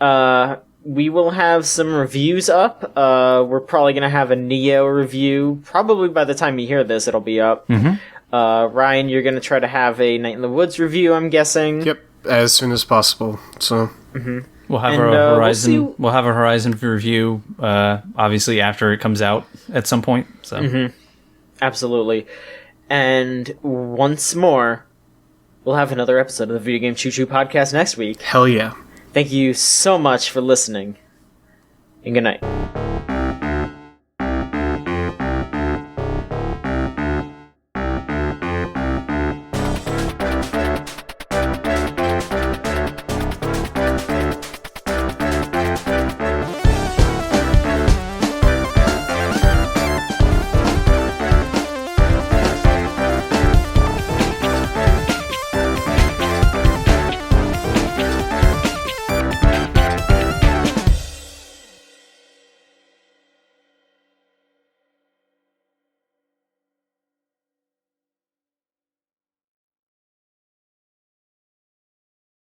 We will have some reviews up. We're probably going to have a Neo review. Probably by the time you hear this, it'll be up. Ryan, you're going to try to have a Night in the Woods review, I'm guessing. Yep, as soon as possible. So We'll have And, a Horizon. we'll see- We'll have a Horizon review. Obviously, after it comes out at some point. So Absolutely. And once more, we'll have another episode of the Video Game Choo Choo podcast next week. hell yeah. Thank you so much for listening. And good night.